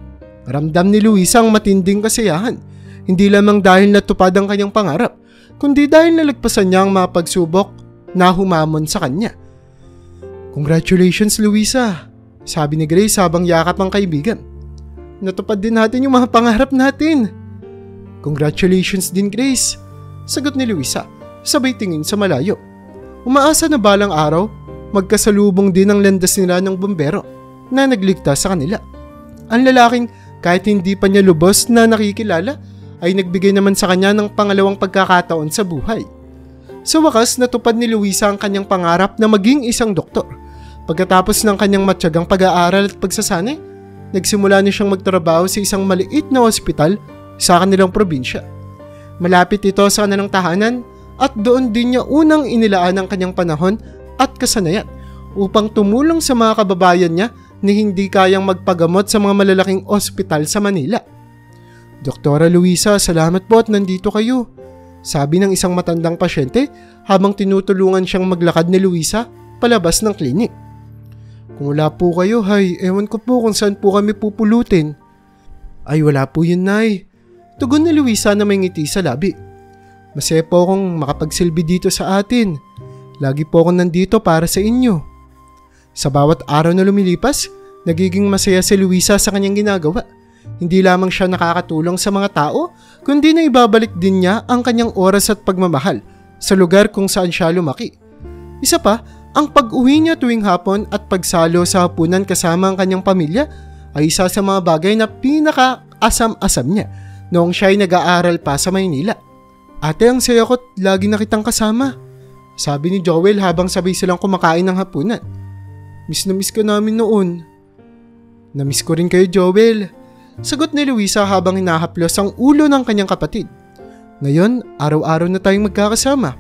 ramdam ni Luisa ang matinding kasiyahan. Hindi lamang dahil natupad ang kanyang pangarap, kundi dahil nalagpasan niya ang mga pagsubok na humamon sa kanya. Congratulations, Luisa, sabi ni Grace habang yakap ang kaibigan. Natupad din natin yung mga pangarap natin. Congratulations din, Grace, sagot ni Luisa, sabay tingin sa malayo. Umaasa na balang araw, magkasalubong din ang landas nila ng bumbero na nagligtas sa kanila. Ang lalaking kahit hindi pa niya lubos na nakikilala ay nagbigay naman sa kanya ng pangalawang pagkakataon sa buhay. Sa wakas, natupad ni Luisa ang kanyang pangarap na maging isang doktor. Pagkatapos ng kanyang matyagang pag-aaral at pagsasanay, nagsimula na siyang magtrabaho sa isang maliit na ospital sa kanilang probinsya. Malapit ito sa kanilang tahanan at doon din niya unang inilaan ang kanyang panahon at kasanayan upang tumulong sa mga kababayan niya na hindi kayang magpagamot sa mga malalaking ospital sa Manila. Doktora Luisa, salamat po at nandito kayo, sabi ng isang matandang pasyente habang tinutulungan siyang maglakad ni Luisa palabas ng klinik. Kung wala po kayo, ewan ko po kung saan po kami pupulutin. Ay, wala po yun, Nay. Tugon ni Luisa na may ngiti sa labi. Masaya po akong makapagsilbi dito sa atin. Lagi po akong nandito para sa inyo. Sa bawat araw na lumilipas, nagiging masaya si Luisa sa kanyang ginagawa. Hindi lamang siya nakakatulong sa mga tao, kundi na ibabalik din niya ang kanyang oras at pagmamahal sa lugar kung saan siya lumaki. Isa pa, ang pag-uwi niya tuwing hapon at pagsalo sa hapunan kasama ang kanyang pamilya ay isa sa mga bagay na pinaka-asam-asam niya noong siya ay nag-aaral pa sa Maynila. Ate, ang saya ko't lagi na kitang kasama, sabi ni Joel habang sabay silang kumakain ng hapunan. Miss na miss ka namin noon. Namiss ko rin kayo, Joel, sagot ni Luisa habang hinahaplos ang ulo ng kanyang kapatid. Ngayon, araw-araw na tayong magkakasama.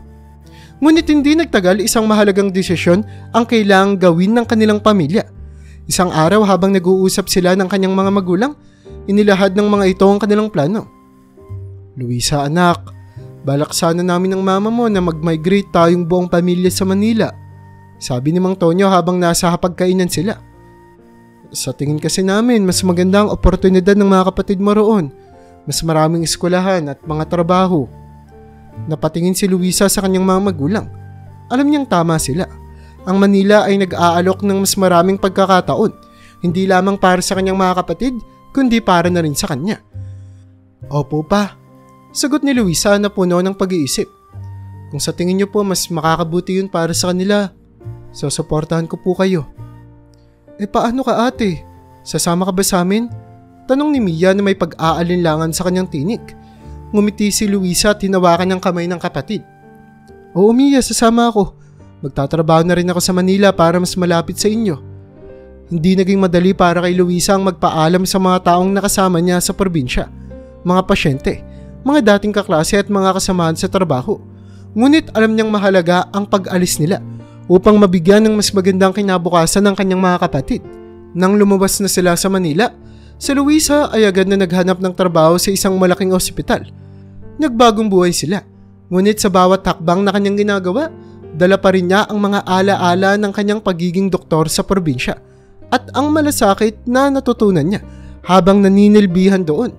Ngunit hindi nagtagal, isang mahalagang desisyon ang kailangang gawin ng kanilang pamilya. Isang araw habang nag-uusap sila ng kanyang mga magulang, inilahad ng mga ito ang kanilang plano. Luisa, anak, balak sana namin ng mama mo na mag-migrate tayong buong pamilya sa Manila, sabi ni Mang Tonyo habang nasa hapagkainan sila. Sa tingin kasi namin, mas maganda ang oportunidad ng mga kapatid mo roon. Mas maraming eskwelahan at mga trabaho. Napatingin si Luisa sa kanyang mga magulang. Alam niyang tama sila. Ang Manila ay nag-aalok ng mas maraming pagkakataon, Hindi lamang para sa kanyang mga kapatid, kundi para na rin sa kanya. Opo pa, sagot ni Luisa na puno ng pag-iisip. Kung sa tingin niyo po mas makakabuti yun para sa kanila, susuportahan ko po kayo. Paano ka ate? Sasama ka ba sa amin? Tanong ni Mia na may pag-aalinlangan sa kanyang tinik. Ngumiti si Luisa at hinawakan ng kamay ng kapatid. Oo Mia, sasama ako. Magtatrabaho na rin ako sa Manila para mas malapit sa inyo. Hindi naging madali para kay Luisa ang magpaalam sa mga taong nakasama niya sa probinsya, mga pasyente, mga dating kaklase at mga kasamahan sa trabaho. Ngunit alam niyang mahalaga ang pag-alis nila upang mabigyan ng mas magandang kinabukasan ng kanyang mga kapatid. Nang lumabas na sila sa Manila, si Luisa ay agad na naghanap ng trabaho sa isang malaking ospital. Nagbagong buhay sila, ngunit sa bawat hakbang na kanyang ginagawa, dala pa rin niya ang mga ala-ala ng kanyang pagiging doktor sa probinsya at ang malasakit na natutunan niya habang naninilbihan doon.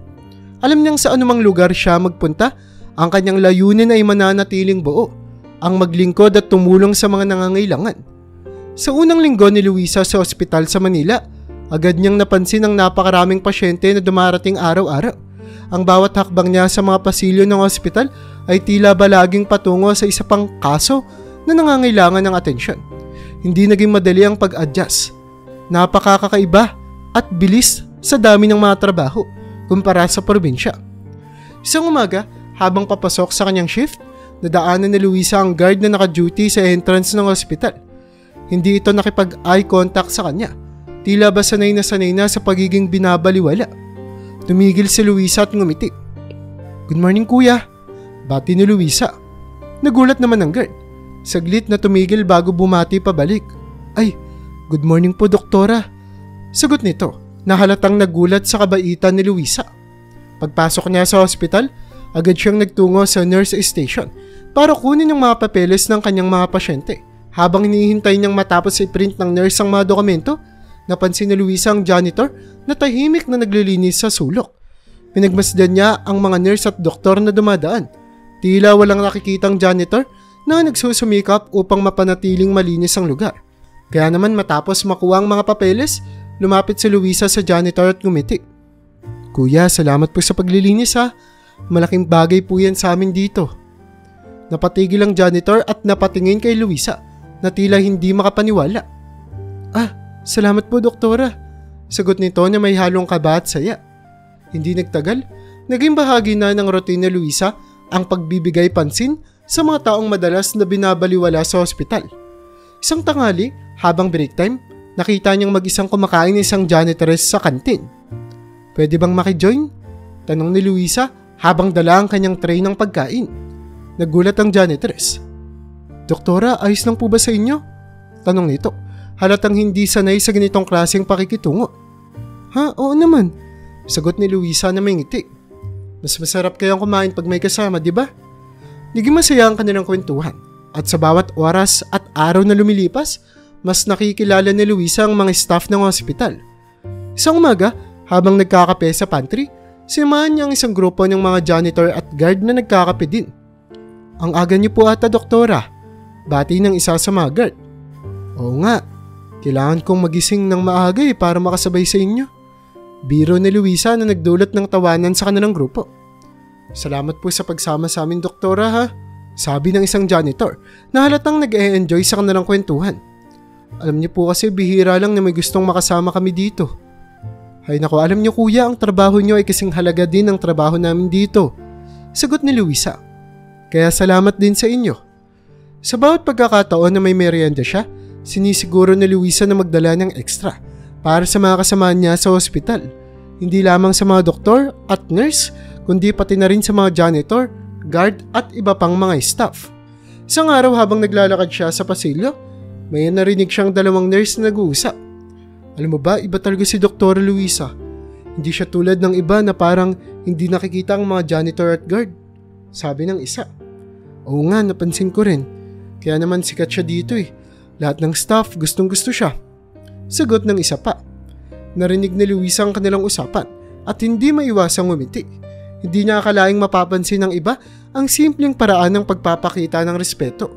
Alam niyang sa anumang lugar siya magpunta, ang kanyang layunin ay mananatiling buo, ang maglingkod at tumulong sa mga nangangailangan. Sa unang linggo ni Luisa sa ospital sa Manila, agad niyang napansin ang napakaraming pasyente na dumarating araw-araw. Ang bawat hakbang niya sa mga pasilyo ng ospital ay tila ba laging patungo sa isa pang kaso na nangangailangan ng atensyon. Hindi naging madali ang pag-adjust. Napakakaiba at bilis sa dami ng mga trabaho kumpara sa probinsya. Isang umaga, habang papasok sa kanyang shift, nadaanan ni Luisa ang guard na naka-duty sa entrance ng ospital. Hindi ito nakipag-eye contact sa kanya. Tila ba sanay na sa pagiging binabaliwala. Tumigil si Luisa at ngumiti. Good morning kuya, bati ni Luisa. Nagulat naman ang guard. Saglit na tumigil bago bumati pabalik. Ay, good morning po doktora. Sagot nito, na halatang nagulat sa kabaitan ni Luisa. Pagpasok niya sa ospital, agad siyang nagtungo sa nurse station para kunin ang mga papeles ng kanyang mga pasyente. Habang hinihintay niyang matapos i-print ng nurse ang mga dokumento, napansin ni Luisa ang janitor na tahimik na naglilinis sa sulok. Pinagmasdan niya ang mga nurse at doktor na dumadaan. Tila walang nakikitang janitor na nagsusumikap upang mapanatiling malinis ang lugar. Kaya naman matapos makuha ang mga papeles, lumapit si Luisa sa janitor at ngumiti. Kuya, salamat po sa paglilinis ha. Malaking bagay po yan sa amin dito. Napatigil ang janitor at napatingin kay Luisa na tila hindi makapaniwala. Salamat po doktora. Sagot nito na may halong kaba at saya. Hindi nagtagal, naging bahagi na ng routine ni Luisa ang pagbibigay pansin sa mga taong madalas na binabaliwala sa ospital. Isang tanghali, habang break time, nakita niyang mag-isang kumakain ng isang janitress sa kantin. Pwede bang makijoin? Tanong ni Luisa habang dala ang kanyang tray ng pagkain. Nagulat ang janitress. Doktora, ayos lang po ba sa inyo? Tanong nito, halatang hindi sanay sa ganitong klaseng pakikitungo. Ha, oo naman. Sagot ni Luisa na may ngiti. Mas masarap kayang kumain pag may kasama, di ba? Naging masaya ang kanilang kwentuhan. At sa bawat oras at araw na lumilipas, mas nakikilala ni Luisa ang mga staff ng ospital. Isang umaga, habang nagkakape sa pantry, sinamahan niya ang isang grupo ng mga janitor at guard na nagkakape din. Ang aga niyo po ata doktora, bati ng isa sa mga guard. Oo nga, kailangan kong magising ng maaga para makasabay sa inyo. Biro ni Luisa na nagdulot ng tawanan sa kanilang grupo. Salamat po sa pagsama sa amin doktora ha, sabi ng isang janitor na halatang nag-e-enjoy sa kanilang kwentuhan. Alam niyo po kasi bihira lang na may gustong makasama kami dito. Ay nako, alam niyo kuya, ang trabaho niyo ay kasing halaga din ng trabaho namin dito. Sagot ni Luisa. Kaya salamat din sa inyo. Sa bawat pagkakataon na may merienda siya, sinisiguro ni Luisa na magdala ng extra para sa mga kasamahan niya sa ospital. Hindi lamang sa mga doktor at nurse, kundi pati na rin sa mga janitor, guard at iba pang mga staff. Isang araw habang naglalakad siya sa pasilyo, may narinig siyang dalawang nurse na nag-uusap. Alam mo ba, iba talaga si Dr. Luisa. Hindi siya tulad ng iba na parang hindi nakikita ang mga janitor at guard. Sabi ng isa. Oo nga, napansin ko rin. Kaya naman sikat siya dito Lahat ng staff gustong gusto siya. Sagot ng isa pa. Narinig ni Luisa ang kanilang usapan at hindi maiwasang ngumiti. Hindi niya akalaing mapapansin ng iba ang simpleng paraan ng pagpapakita ng respeto.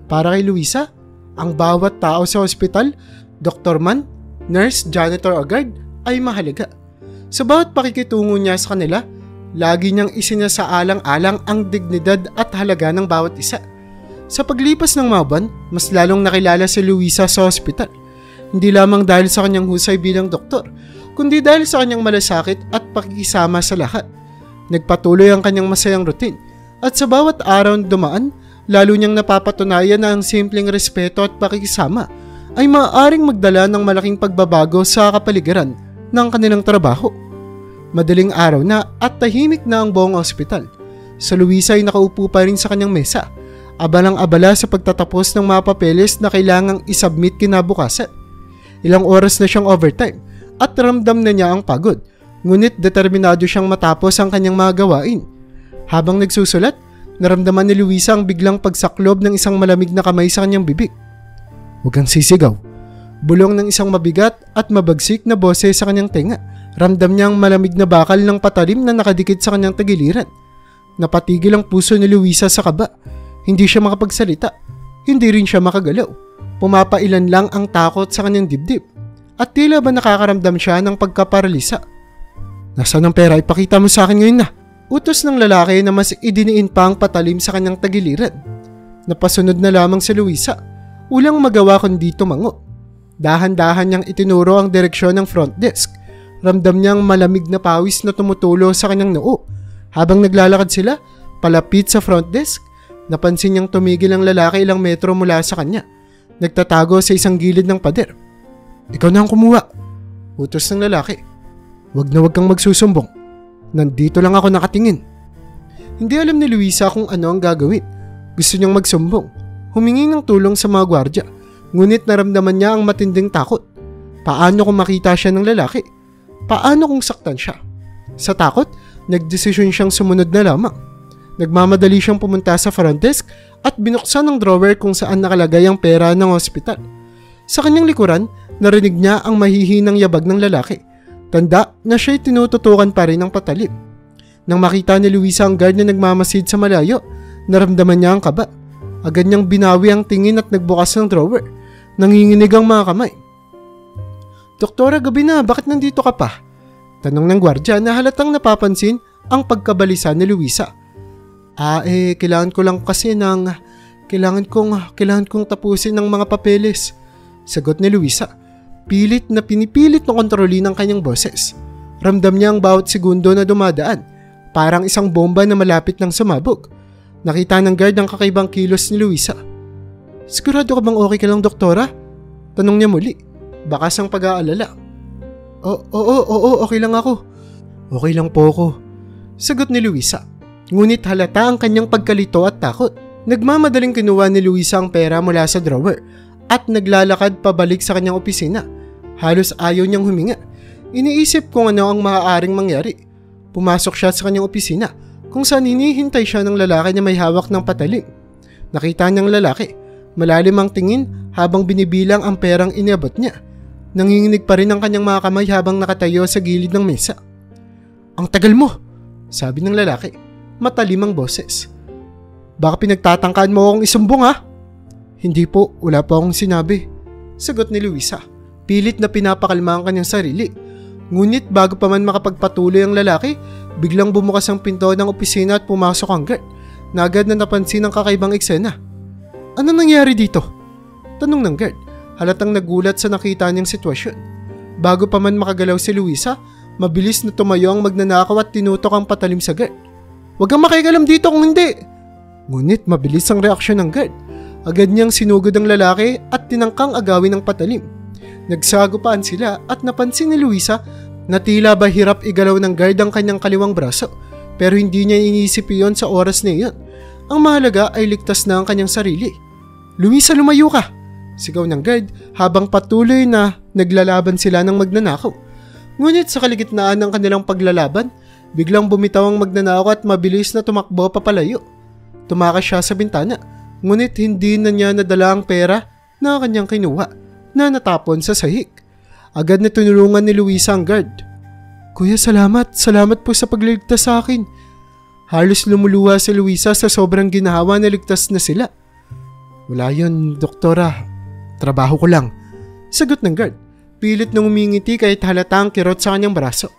Para kay Luisa, ang bawat tao sa ospital, doktor man, nurse, janitor o guard ay mahalaga. Sa bawat pakikitungo niya sa kanila, lagi niyang isinasaalang-alang ang dignidad at halaga ng bawat isa. Sa paglipas ng mga buwan, mas lalong nakilala si Luisa sa ospital. Hindi lamang dahil sa kanyang husay bilang doktor, kundi dahil sa kanyang malasakit at pakikisama sa lahat. Nagpatuloy ang kanyang masayang routine at sa bawat araw na dumaan, lalo niyang napapatunayan na ang simpleng respeto at pakikisama ay maaaring magdala ng malaking pagbabago sa kapaligiran ng kanilang trabaho. Madaling araw na at tahimik na ang buong ospital. Si Luisa ay nakaupo pa rin sa kanyang mesa, abalang-abala sa pagtatapos ng mga papeles na kailangang isubmit kinabukasan. Ilang oras na siyang overtime at ramdam na niya ang pagod, ngunit determinado siyang matapos ang kanyang mga gawain. Habang nagsusulat, naramdaman ni Luisa ang biglang pagsaklob ng isang malamig na kamay sa kanyang bibig. "Huwag kang sisigaw." Bulong ng isang mabigat at mabagsik na boses sa kanyang tenga. Ramdam niya ang malamig na bakal ng patalim na nakadikit sa kanyang tagiliran. Napatigil ang puso ni Luisa sa kaba. Hindi siya makapagsalita. Hindi rin siya makagalaw. Pumapailan lang ang takot sa kanyang dibdib. At tila ba nakakaramdam siya ng pagkaparalisa. "Nasaan ang pera? Ipakita mo sa akin ngayon na." Utos ng lalaki na mas idiniin pa ang patalim sa kanyang tagiliran. Napasunod na lamang si Luisa. Ulang magawa kundi tumango. Dahan-dahan niyang itinuro ang direksyon ng front desk. Ramdam niyang malamig na pawis na tumutulo sa kanyang noo. Habang naglalakad sila, palapit sa front desk, napansin niyang tumigil ang lalaki ilang metro mula sa kanya. Nagtatago sa isang gilid ng pader. "Ikaw na ang kumuha." Utos ng lalaki. "Wag na wag kang magsusumbong. Nandito lang ako nakatingin." Hindi alam ni Luisa kung ano ang gagawin. Gusto niyang magsumbong. Humingi ng tulong sa mga gwardya. Ngunit naramdaman niya ang matinding takot. Paano kung makita siya ng lalaki? Paano kung saktan siya? Sa takot, nagdesisyon siyang sumunod na lamang. Nagmamadali siyang pumunta sa front desk at binuksan ang drawer kung saan nakalagay ang pera ng ospital. Sa kanyang likuran, narinig niya ang mahihinang yabag ng lalaki. Tanda na siya'y tinututukan pa rin ng patalim. Nang makita ni Luisa ang guard na nagmamasid sa malayo, naramdaman niya ang kaba. Agad niyang binawi ang tingin at nagbukas ng drawer. Nanginginig ang mga kamay. "Doktora, gabi na, bakit nandito ka pa?" Tanong ng gwardya na halatang napapansin ang pagkabalisa ni Luisa. Kailangan ko lang kasi kailangan kong tapusin ng mga papeles." Sagot ni Luisa. Pilit na pinipilit na kontrolin ang kanyang boses. Ramdam niya ang bawat segundo na dumadaan, parang isang bomba na malapit ng sumabog. Nakita ng guard ang kakaibang kilos ni Luisa. "Sigurado ka bang okay ka lang, doktora?" Tanong niya muli, bakas ang pag-aalala. Oo, okay lang ako." "Okay lang po ako," sagot ni Luisa. Ngunit halata ang kanyang pagkalito at takot. Nagmamadaling kinuha ni Luisa ang pera mula sa drawer at naglalakad pabalik sa kanyang opisina. Halos ayaw niyang huminga. Iniisip kung ano ang maaaring mangyari. Pumasok siya sa kanyang opisina kung saan hinihintay siya ng lalaki na may hawak ng patalim. Nakita niyang lalaki. Malalim ang tingin habang binibilang ang perang inabot niya. Nanginginig pa rin ang kanyang mga kamay habang nakatayo sa gilid ng mesa. "Ang tagal mo," sabi ng lalaki. Matalim ang boses. "Baka pinagtatangkaan mo akong isumbong, ha?" "Hindi po, wala po akong sinabi," sagot ni Luisa. Pilit na pinapakalma ang kanyang sarili. Ngunit bago pa man makapagpatuloy ang lalaki, biglang bumukas ang pinto ng opisina at pumasok ang guard. Na agad na napansin ang kakaibang eksena. "Ano nangyari dito?" Tanong ng guard. Halatang nagulat sa nakita niyang sitwasyon. Bago pa man makagalaw si Luisa, mabilis na tumayo ang magnanakaw at tinutok ang patalim sa guard. "Huwag kang makikialam dito kung hindi!" Ngunit mabilis ang reaksyon ng guard. Agad niyang sinugod ang lalaki at tinangkang agawin ng patalim. Nagsagupaan sila at napansin ni Luisa na tila ba hirap igalaw ng guard ang kanyang kaliwang braso, pero hindi niya iniisip iyon sa oras na iyon. Ang mahalaga ay ligtas na ang kanyang sarili. "Luisa, lumayo ka!" sigaw ng guard habang patuloy na naglalaban sila ng magnanakaw. Ngunit sa kaligitnaan ng kanilang paglalaban, biglang bumitaw ang magnanakaw at mabilis na tumakbo papalayo. Tumakas siya sa bintana, ngunit hindi na niya nadala ang pera na kanyang kinuha na natapon sa sahig. Agad na tinulungan ni Luisa ang guard. "Kuya, salamat po sa pagliligtas sa akin." Halos lumuluha si Luisa sa sobrang ginahawa na ligtas na sila. "Wala yun, doktora. Trabaho ko lang," sagot ng guard. Pilit nang umingiti kahit halatang kirot sa kanyang braso.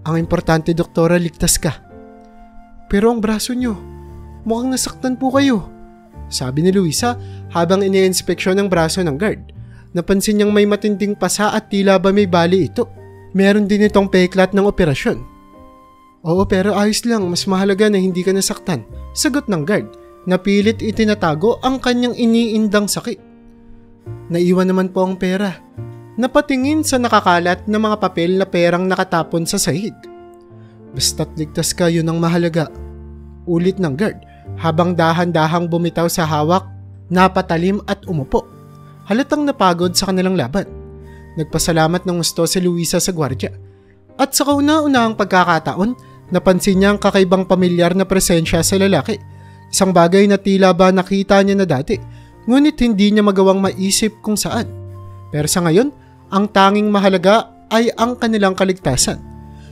Ang importante, doktora, ligtas ka. Pero ang braso nyo, mukhang nasaktan po kayo, sabi ni Luisa habang ine-inspeksyon ang braso ng guard. Napansin niyang may matinding pasa at tila ba may bali ito. Meron din itong peklat ng operasyon. Oo, pero ayos lang, mas mahalaga na hindi ka nasaktan, sagot ng guard. Napilit itinatago ang kanyang iniindang sakit. Naiwan naman po ang pera. Napatingin sa nakakalat na mga papel na perang nakatapon sa sahig. Basta't ligtas ka, yun ang mahalaga, ulit ng guard habang dahan-dahang bumitaw sa hawak, napatalim at umupo. Halatang napagod sa kanilang laban. Nagpasalamat ng gusto si Luisa sa gwardya. At sa kauna-unahang pagkakataon, napansin niya ang kakaibang pamilyar na presensya sa lalaki. Isang bagay na tila ba nakita niya na dati, ngunit hindi niya magawang maisip kung saan. Pero sa ngayon, ang tanging mahalaga ay ang kanilang kaligtasan.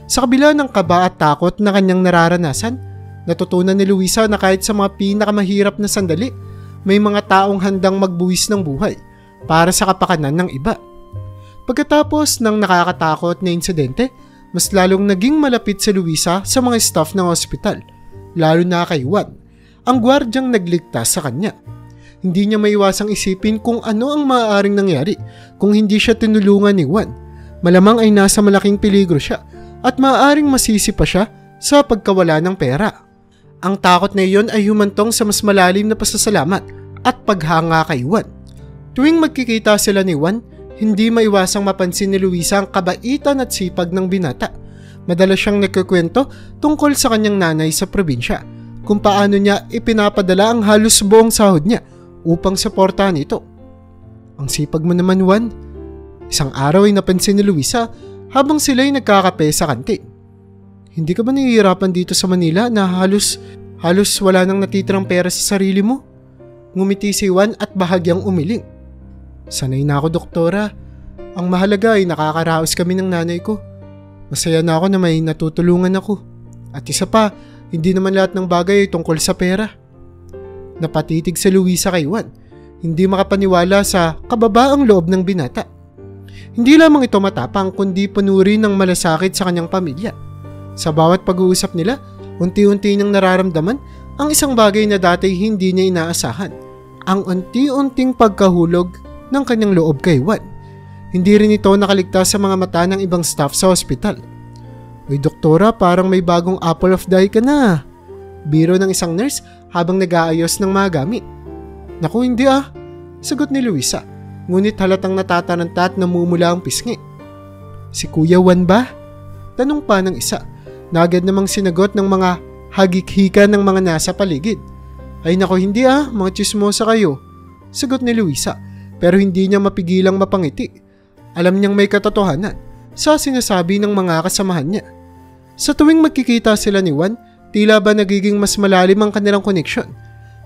Sa kabila ng kaba at takot na kanyang nararanasan, natutunan ni Luisa na kahit sa mga pinakamahirap na sandali, may mga taong handang magbuwis ng buhay para sa kapakanan ng iba. Pagkatapos ng nakakatakot na insidente, mas lalong naging malapit si Luisa sa mga staff ng ospital, lalo na kay Juan, ang gwardyang nagligtas sa kanya. Hindi niya maiwasang isipin kung ano ang maaaring nangyari kung hindi siya tinulungan ni Juan. Malamang ay nasa malaking peligro siya at maaaring masisi pa siya sa pagkawala ng pera. Ang takot na iyon ay humantong sa mas malalim na pasasalamat at paghanga kay Juan. Tuwing magkikita sila ni Juan, hindi maiwasang mapansin ni Luisa ang kabaitan at sipag ng binata. Madalas siyang nagkukwento tungkol sa kanyang nanay sa probinsya, kung paano niya ipinapadala ang halos buong sahod niya upang suportahan ito. Ang sipag mo naman, Juan. Isang araw ay napansin ni Luisa habang sila'y nagkakape sa kantin. Hindi ka ba nahihirapan dito sa Manila na halos wala nang natitirang pera sa sarili mo? Ngumiti si Juan at bahagyang umiling. Sanay na ako, doktora. Ang mahalaga ay nakakaraos kami ng nanay ko. Masaya na ako na may natutulungan ako. At isa pa, hindi naman lahat ng bagay ay tungkol sa pera. Napatitig si Luisa kay Juan, hindi makapaniwala sa kababaang loob ng binata. Hindi lamang ito matapang kundi puno rin ng malasakit sa kanyang pamilya. Sa bawat pag-uusap nila, unti-unti niyang nararamdaman ang isang bagay na dati hindi niya inaasahan, ang unti-unting pagkahulog ng kanyang loob kay Juan. Hindi rin ito nakaligtas sa mga mata ng ibang staff sa ospital. Uy, doktora, parang may bagong apple of the eye ka na. Biro ng isang nurse habang nag-aayos ng mga gamit. Naku, hindi sagot ni Luisa, ngunit halatang natataranta at namumula ang pisngi. Si Kuya Juan ba? Tanong pa ng isa, na agad namang sinagot ng mga hagikhikan ng mga nasa paligid. Ay naku, hindi mga chismosa kayo, sagot ni Luisa, pero hindi niya mapigilang mapangiti. Alam niyang may katotohanan sa sinasabi ng mga kasamahan niya. Sa tuwing magkikita sila ni Juan, tila ba nagiging mas malalim ang kanilang koneksyon.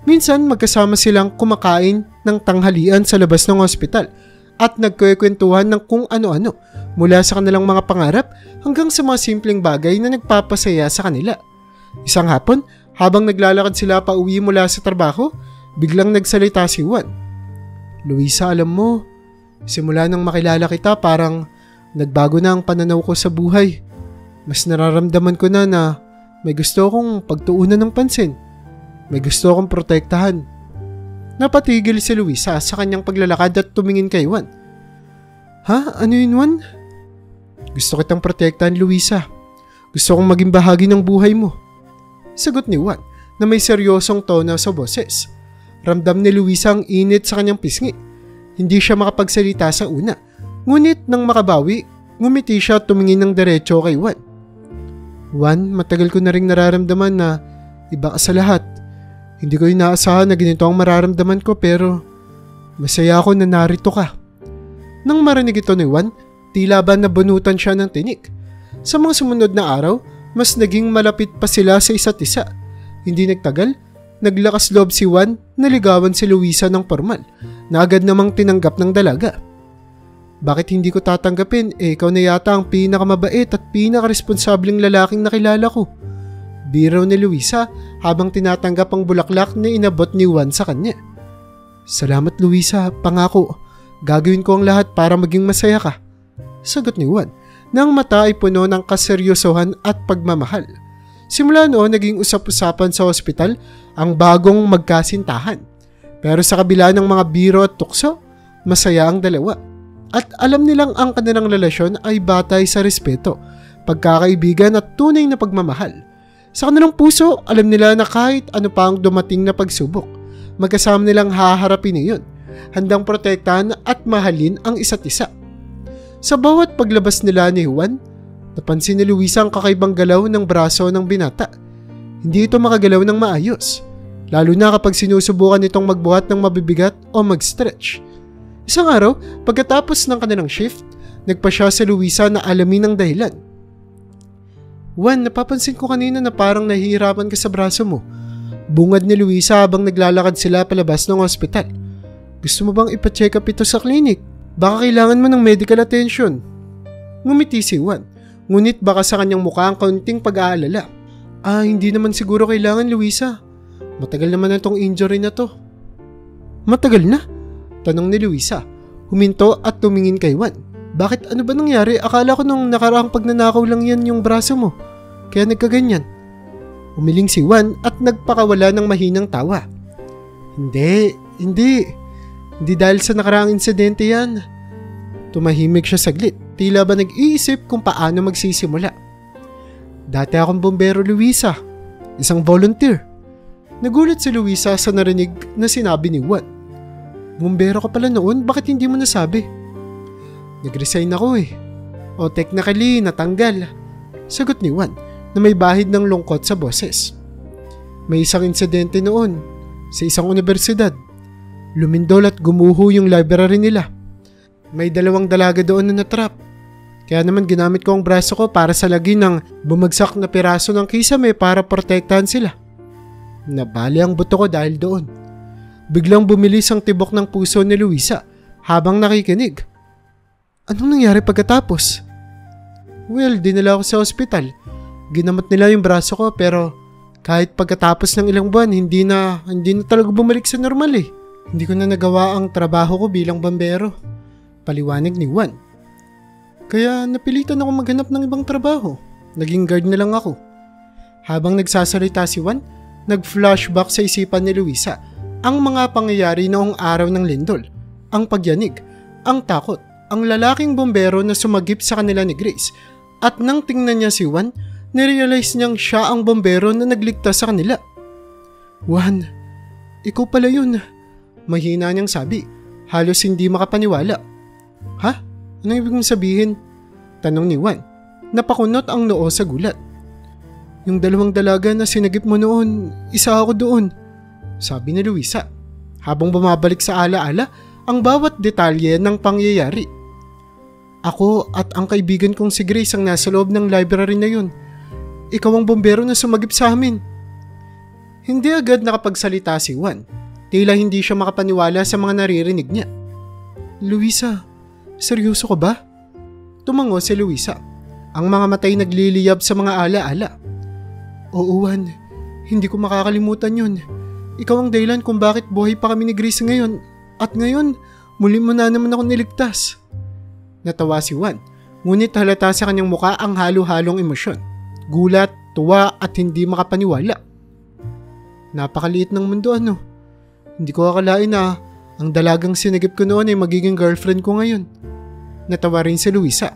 Minsan magkasama silang kumakain ng tanghalian sa labas ng ospital at nagkukwentuhan ng kung ano-ano mula sa kanilang mga pangarap hanggang sa mga simpleng bagay na nagpapasaya sa kanila. Isang hapon, habang naglalakad sila pa uwi mula sa trabaho, biglang nagsalita si Juan. Luisa, alam mo, simula nang makilala kita parang nagbago na ang pananaw ko sa buhay. Mas nararamdaman ko na may gusto akong pagtuunan ng pansin. May gusto akong protektahan. Napatigil si Luisa sa kanyang paglalakad at tumingin kay Juan. Ha? Ano yun, Juan? Gusto kitang protektahan, Luisa. Gusto kong maging bahagi ng buhay mo. Sagot ni Juan na may seryosong tono sa boses. Ramdam ni Luisa ang init sa kanyang pisngi. Hindi siya makapagsalita sa una. Ngunit nang makabawi, ngumiti siya at tumingin ng diretso kay Juan. Juan, matagal ko na ring nararamdaman na iba ka sa lahat. Hindi ko inaasahan na ganito ang mararamdaman ko pero masaya ako na narito ka. Nang marinig ito ni Juan, tila ba nabunutan siya ng tinik. Sa mga sumunod na araw, mas naging malapit pa sila sa isa't isa. Hindi nagtagal, naglakas loob si Juan na ligawan si Luisa ng formal na agad namang tinanggap ng dalaga. Bakit hindi ko tatanggapin? Ikaw na yata ang pinakamabait at pinakaresponsableng lalaking nakilala ko. Biro ni Luisa habang tinatanggap ang bulaklak na inabot ni Juan sa kanya. Salamat, Luisa. Pangako, gagawin ko ang lahat para maging masaya ka. Sagot ni Juan, na ang mata ay puno ng kaseryosohan at pagmamahal. Simula noon naging usap-usapan sa ospital ang bagong magkasintahan. Pero sa kabila ng mga biro at tukso, masaya ang dalawa. At alam nilang ang kanilang relasyon ay batay sa respeto, pagkakaibigan at tunay na pagmamahal. Sa kanilang puso, alam nila na kahit ano pa ang dumating na pagsubok, magkasama nilang haharapin iyon, handang protektahan at mahalin ang isa't isa. Sa bawat paglabas nila ni Juan, napansin ni Luisa ang kakaibang galaw ng braso ng binata. Hindi ito makagalaw ng maayos, lalo na kapag sinusubukan itong magbuhat ng mabibigat o mag-stretch. Isang araw, pagkatapos ng kanilang shift, nagpa siya sa Luisa na alamin ang dahilan. Juan, napapansin ko kanina na parang nahihirapan ka sa braso mo. Bungad ni Luisa habang naglalakad sila palabas ng ospital. Gusto mo bang ipa-check up ito sa klinik? Baka kailangan mo ng medical attention. Ngumiti si Juan, ngunit baka sa kanyang mukha ang kaunting pag-aalala. Hindi naman siguro kailangan, Luisa. Matagal naman na itong injury na to. Matagal na? Tanong ni Luisa. Huminto at tumingin kay Juan. Bakit, ano ba nangyari? Akala ko nung nakaraang pagnanakaw lang yan yung braso mo. Kaya nagkaganyan. Umiling si Juan at nagpakawala ng mahinang tawa. Hindi dahil sa nakaraang insidente yan. Tumahimik siya saglit. Tila ba nag-iisip kung paano magsisimula. Dati akong bombero, Luisa. Isang volunteer. Nagulat si Luisa sa narinig na sinabi ni Juan. Bombero ka pala noon? Bakit hindi mo nasabi? Nag-resign ako eh. O technically, natanggal. Sagot ni Juan na may bahid ng lungkot sa boses. May isang insidente noon sa isang universidad. Lumindol at gumuho yung library nila. May 2 dalaga doon na natrap. Kaya naman ginamit ko ang braso ko para salagin ng bumagsak na piraso ng kisame para protektahan sila. Nabali ang buto ko dahil doon. Biglang bumilis ang tibok ng puso ni Luisa habang nakikinig. Anong nangyari pagkatapos? Well, dinala ako sa ospital. Ginamot nila yung braso ko pero kahit pagkatapos ng ilang buwan, hindi na talaga bumalik sa normal eh. Hindi ko na nagawa ang trabaho ko bilang bombero. Paliwanag ni Juan. Kaya napilitan ako maghanap ng ibang trabaho. Naging guard na lang ako. Habang nagsasalita si Juan, nag-flashback sa isipan ni Luisa ang mga pangyayari noong araw ng lindol, ang pagyanig, ang takot, ang lalaking bombero na sumagip sa kanila ni Grace. At nang tingnan niya si Juan, nirealize niyang siya ang bombero na nagligtas sa kanila. Juan, ikaw pala yun. Mahina niyang sabi, halos hindi makapaniwala. Ha? Anong ibig mong sabihin? Tanong ni Juan. Napakunot ang noo sa gulat. Yung 2 dalaga na sinagip mo noon, isa ako doon. Sabi ni Luisa. Habang bumabalik sa alaala ang bawat detalye ng pangyayari. Ako at ang kaibigan kong si Grace ang nasa loob ng library na yun. Ikaw ang bombero na sumagip sa amin. Hindi agad nakapagsalita si Juan. Tila hindi siya makapaniwala sa mga naririnig niya. Luisa, seryoso ka ba? Tumango si Luisa. Ang mga matay nagliliyab sa mga alaala. Oo, Juan. Hindi ko makakalimutan yun. Ikaw ang dahilan kung bakit buhay pa kami ni Grace ngayon. At ngayon, muli mo na naman ako niligtas. Natawa si Juan. Ngunit halata sa kanyang muka ang halo-halong emosyon. Gulat, tuwa at hindi makapaniwala. Napakaliit ng mundo ano. Hindi ko akalain na ang dalagang sinagip ko noon ay magiging girlfriend ko ngayon. Natawa rin si Luisa.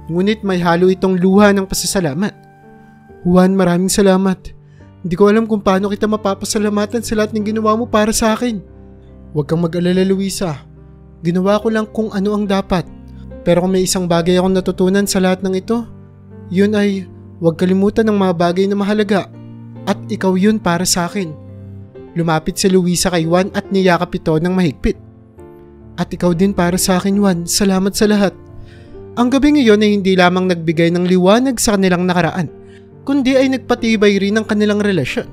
Ngunit may halo itong luha ng pasasalamat. Juan, maraming salamat. Hindi ko alam kung paano kita mapapasalamatan sa lahat ng ginawa mo para sa akin. Huwag kang mag-alala, Luisa. Ginawa ko lang kung ano ang dapat. Pero kung may isang bagay akong natutunan sa lahat ng ito, yun ay huwag kalimutan ng mga bagay na mahalaga. At ikaw yun para sa akin. Lumapit si Luisa kay Juan at niyakap ito ng mahigpit. At ikaw din para sa akin, Juan. Salamat sa lahat. Ang gabi ngayon ay hindi lamang nagbigay ng liwanag sa kanilang nakaraan, kundi ay nagpatibay rin ang kanilang relasyon.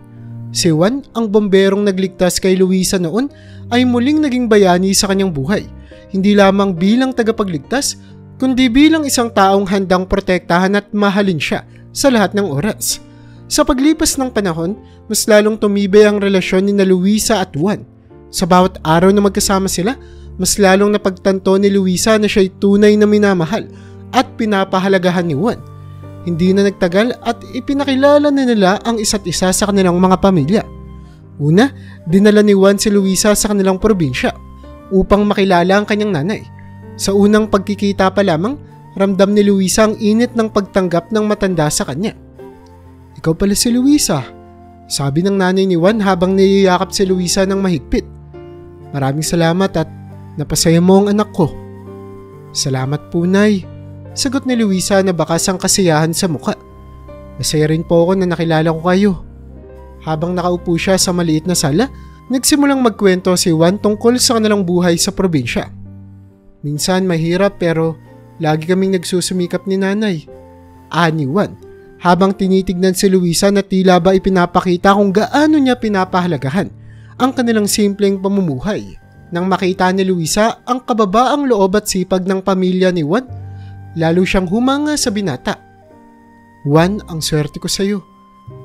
Si Juan, ang bomberong nagligtas kay Luisa noon, ay muling naging bayani sa kanyang buhay. Hindi lamang bilang tagapagligtas, kundi bilang isang taong handang protektahan at mahalin siya sa lahat ng oras. Sa paglipas ng panahon, mas lalong tumibay ang relasyon ni Luisa at Juan. Sa bawat araw na magkasama sila, mas lalong napagtanto ni Luisa na siya'y tunay na minamahal at pinapahalagahan ni Juan. Hindi na nagtagal at ipinakilala na nila ang isa't isa sa kanilang mga pamilya. Una, dinala ni Juan si Luisa sa kanilang probinsya upang makilala ang kanyang nanay. Sa unang pagkikita pa lamang, ramdam ni Luisa ang init ng pagtanggap ng matanda sa kanya. "Ikaw pala si Luisa," sabi ng nanay ni Juan habang niyayakap si Luisa ng mahigpit. "Maraming salamat at napasaya mo ang anak ko." "Salamat po, Nay," sagot ni Luisa na bakas ang kasiyahan sa muka. "Masaya rin po ako na nakilala ko kayo." Habang nakaupo siya sa maliit na sala, nagsimulang magkwento si Juan tungkol sa kanilang buhay sa probinsya. "Minsan mahirap pero lagi kaming nagsusumikap ni Nanay," ani Juan, habang tinitignan si Luisa na tila ba ipinapakita kung gaano niya pinapahalagahan ang kanilang simpleng pamumuhay. Nang makita ni Luisa ang kababaang loob at sipag ng pamilya ni Juan, lalo siyang humanga sa binata. "Juan, ang swerte ko sa iyo,"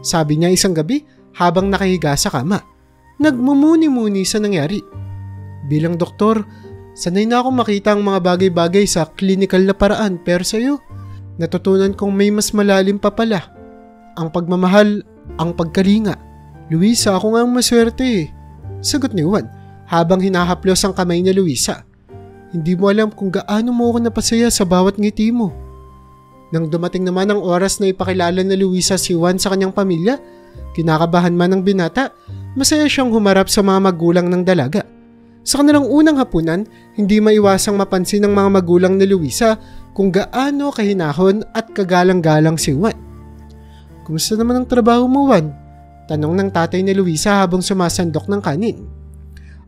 sabi niya isang gabi habang nakahiga sa kama. Nagmumuni-muni sa nangyari. "Bilang doktor, sanay na akong makita ang mga bagay-bagay sa klinikal na paraan, pero sa iyo, natutunan kong may mas malalim pa pala. Ang pagmamahal, ang pagkalinga. Luisa, ako nga ang maswerte," sagot ni Juan habang hinahaplos ang kamay ni Luisa. "Hindi mo alam kung gaano mo ako napasaya sa bawat ngiti mo." Nang dumating naman ang oras na ipakilala ni Luisa si Juan sa kanyang pamilya, kinakabahan man ng binata, masaya siyang humarap sa mga magulang ng dalaga. Sa kanilang unang hapunan, hindi maiwasang mapansin ng mga magulang ni Luisa kung gaano kahinahon at kagalang-galang si Juan. "Kumusta naman ang trabaho mo, Juan?" tanong ng tatay ni Luisa habang sumasandok ng kanin.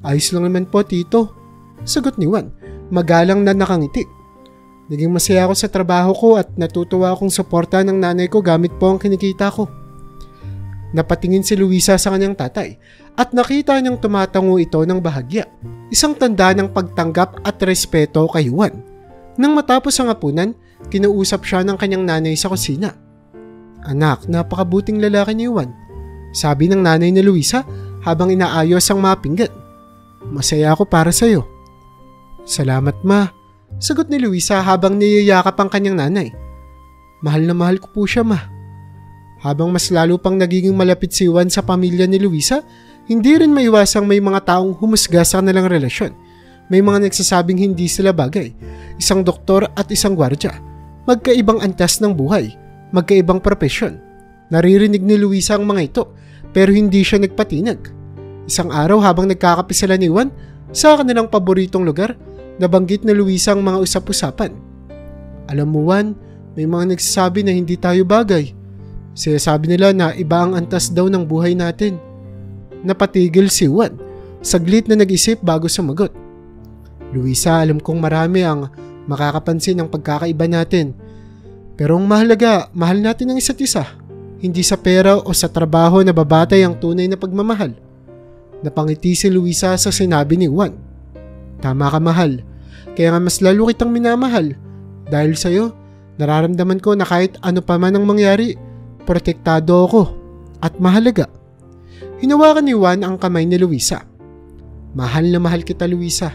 "Ayos lang naman po, Tito," sagot ni Juan, magalang na nakangiti. "Naging masaya ako sa trabaho ko at natutuwa akong suporta ng nanay ko gamit po ang kinikita ko." Napatingin si Luisa sa kanyang tatay at nakita niyang tumatango ito ng bahagya, isang tanda ng pagtanggap at respeto kay Juan. Nang matapos ang hapunan, kinausap siya ng kanyang nanay sa kusina. "Anak, napakabuting lalaki ni Juan," sabi ng nanay ni Luisa habang inaayos ang mga pinggan. "Masaya ako para sa iyo." "Salamat, Ma," sagot ni Luisa habang niyayakap ang kanyang nanay. "Mahal na mahal ko po siya, Ma." Habang mas lalo pang nagiging malapit si Juan sa pamilya ni Luisa, hindi rin maiwasang may mga taong humusga sa kanilang relasyon. May mga nagsasabing hindi sila bagay, isang doktor at isang gwardya, magkaibang antas ng buhay, magkaibang propesyon. Naririnig ni Luisa ang mga ito, pero hindi siya nagpatinag. Isang araw habang nagkakape sila ni Juan sa kanilang paboritong lugar, nabanggit ni Luisa ang mga usap-usapan. "Alam mo, Juan, may mga nagsasabi na hindi tayo bagay. Sinasabi nila na iba ang antas daw ng buhay natin." Napatigil si Juan, saglit na nag-isip bago sumagot. "Luisa, alam kong marami ang makakapansin ng pagkakaiba natin. Pero ang mahalaga, mahal natin ang isa't isa. Hindi sa pera o sa trabaho na babatay ang tunay na pagmamahal." Napangiti si Luisa sa sinabi ni Juan. "Tama ka, mahal. Kaya nga mas lalo kitang minamahal. Dahil sa'yo, nararamdaman ko na kahit ano pa man ang mangyari, protektado ako at mahalaga." Hinawakan ni Juan ang kamay ni Luisa. "Mahal na mahal kita, Luisa.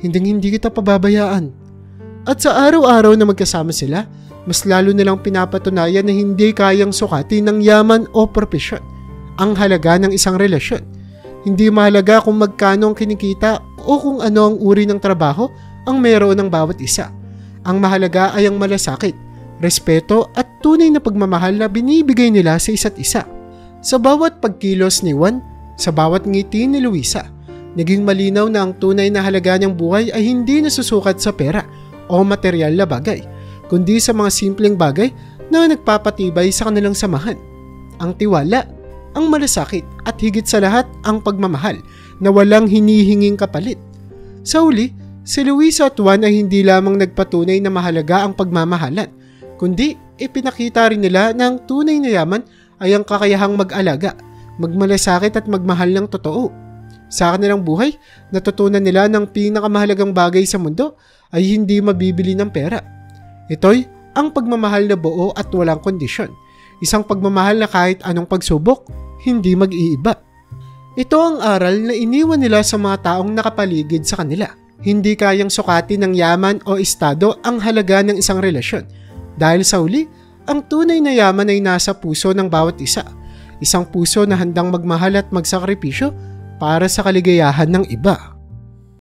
Hinding-hindi kita pababayaan." At sa araw-araw na magkasama sila, mas lalo nilang pinapatunayan na hindi kayang sukatin ng yaman o propesyon ang halaga ng isang relasyon. Hindi mahalaga kung magkano ang kinikita o kung ano ang uri ng trabaho ang meron ng bawat isa. Ang mahalaga ay ang malasakit, respeto at tunay na pagmamahal na binibigay nila sa isa't isa. Sa bawat pagkilos ni Juan, sa bawat ngiti ni Luisa, naging malinaw na ang tunay na halaga ng buhay ay hindi nasusukat sa pera o materyal na bagay, kundi sa mga simpleng bagay na nagpapatibay sa kanilang samahan. Ang tiwala, ang malasakit at higit sa lahat ang pagmamahal na walang hinihinging kapalit. Sa huli, si Luisa at Juan ay hindi lamang nagpatunay na mahalaga ang pagmamahalan, kundi ipinakita rin nila na ang tunay na yaman ay ang kakayahang mag-alaga, magmalasakit at magmahal ng totoo. Sa kanilang buhay, natutunan nila ng pinakamahalagang bagay sa mundo ay hindi mabibili ng pera. Ito'y ang pagmamahal na buo at walang kondisyon. Isang pagmamahal na kahit anong pagsubok, hindi mag-iiba. Ito ang aral na iniwan nila sa mga taong nakapaligid sa kanila. Hindi kayang sukatin ng yaman o estado ang halaga ng isang relasyon. Dahil sa uli, ang tunay na yaman ay nasa puso ng bawat isa. Isang puso na handang magmahal at magsakripisyo para sa kaligayahan ng iba.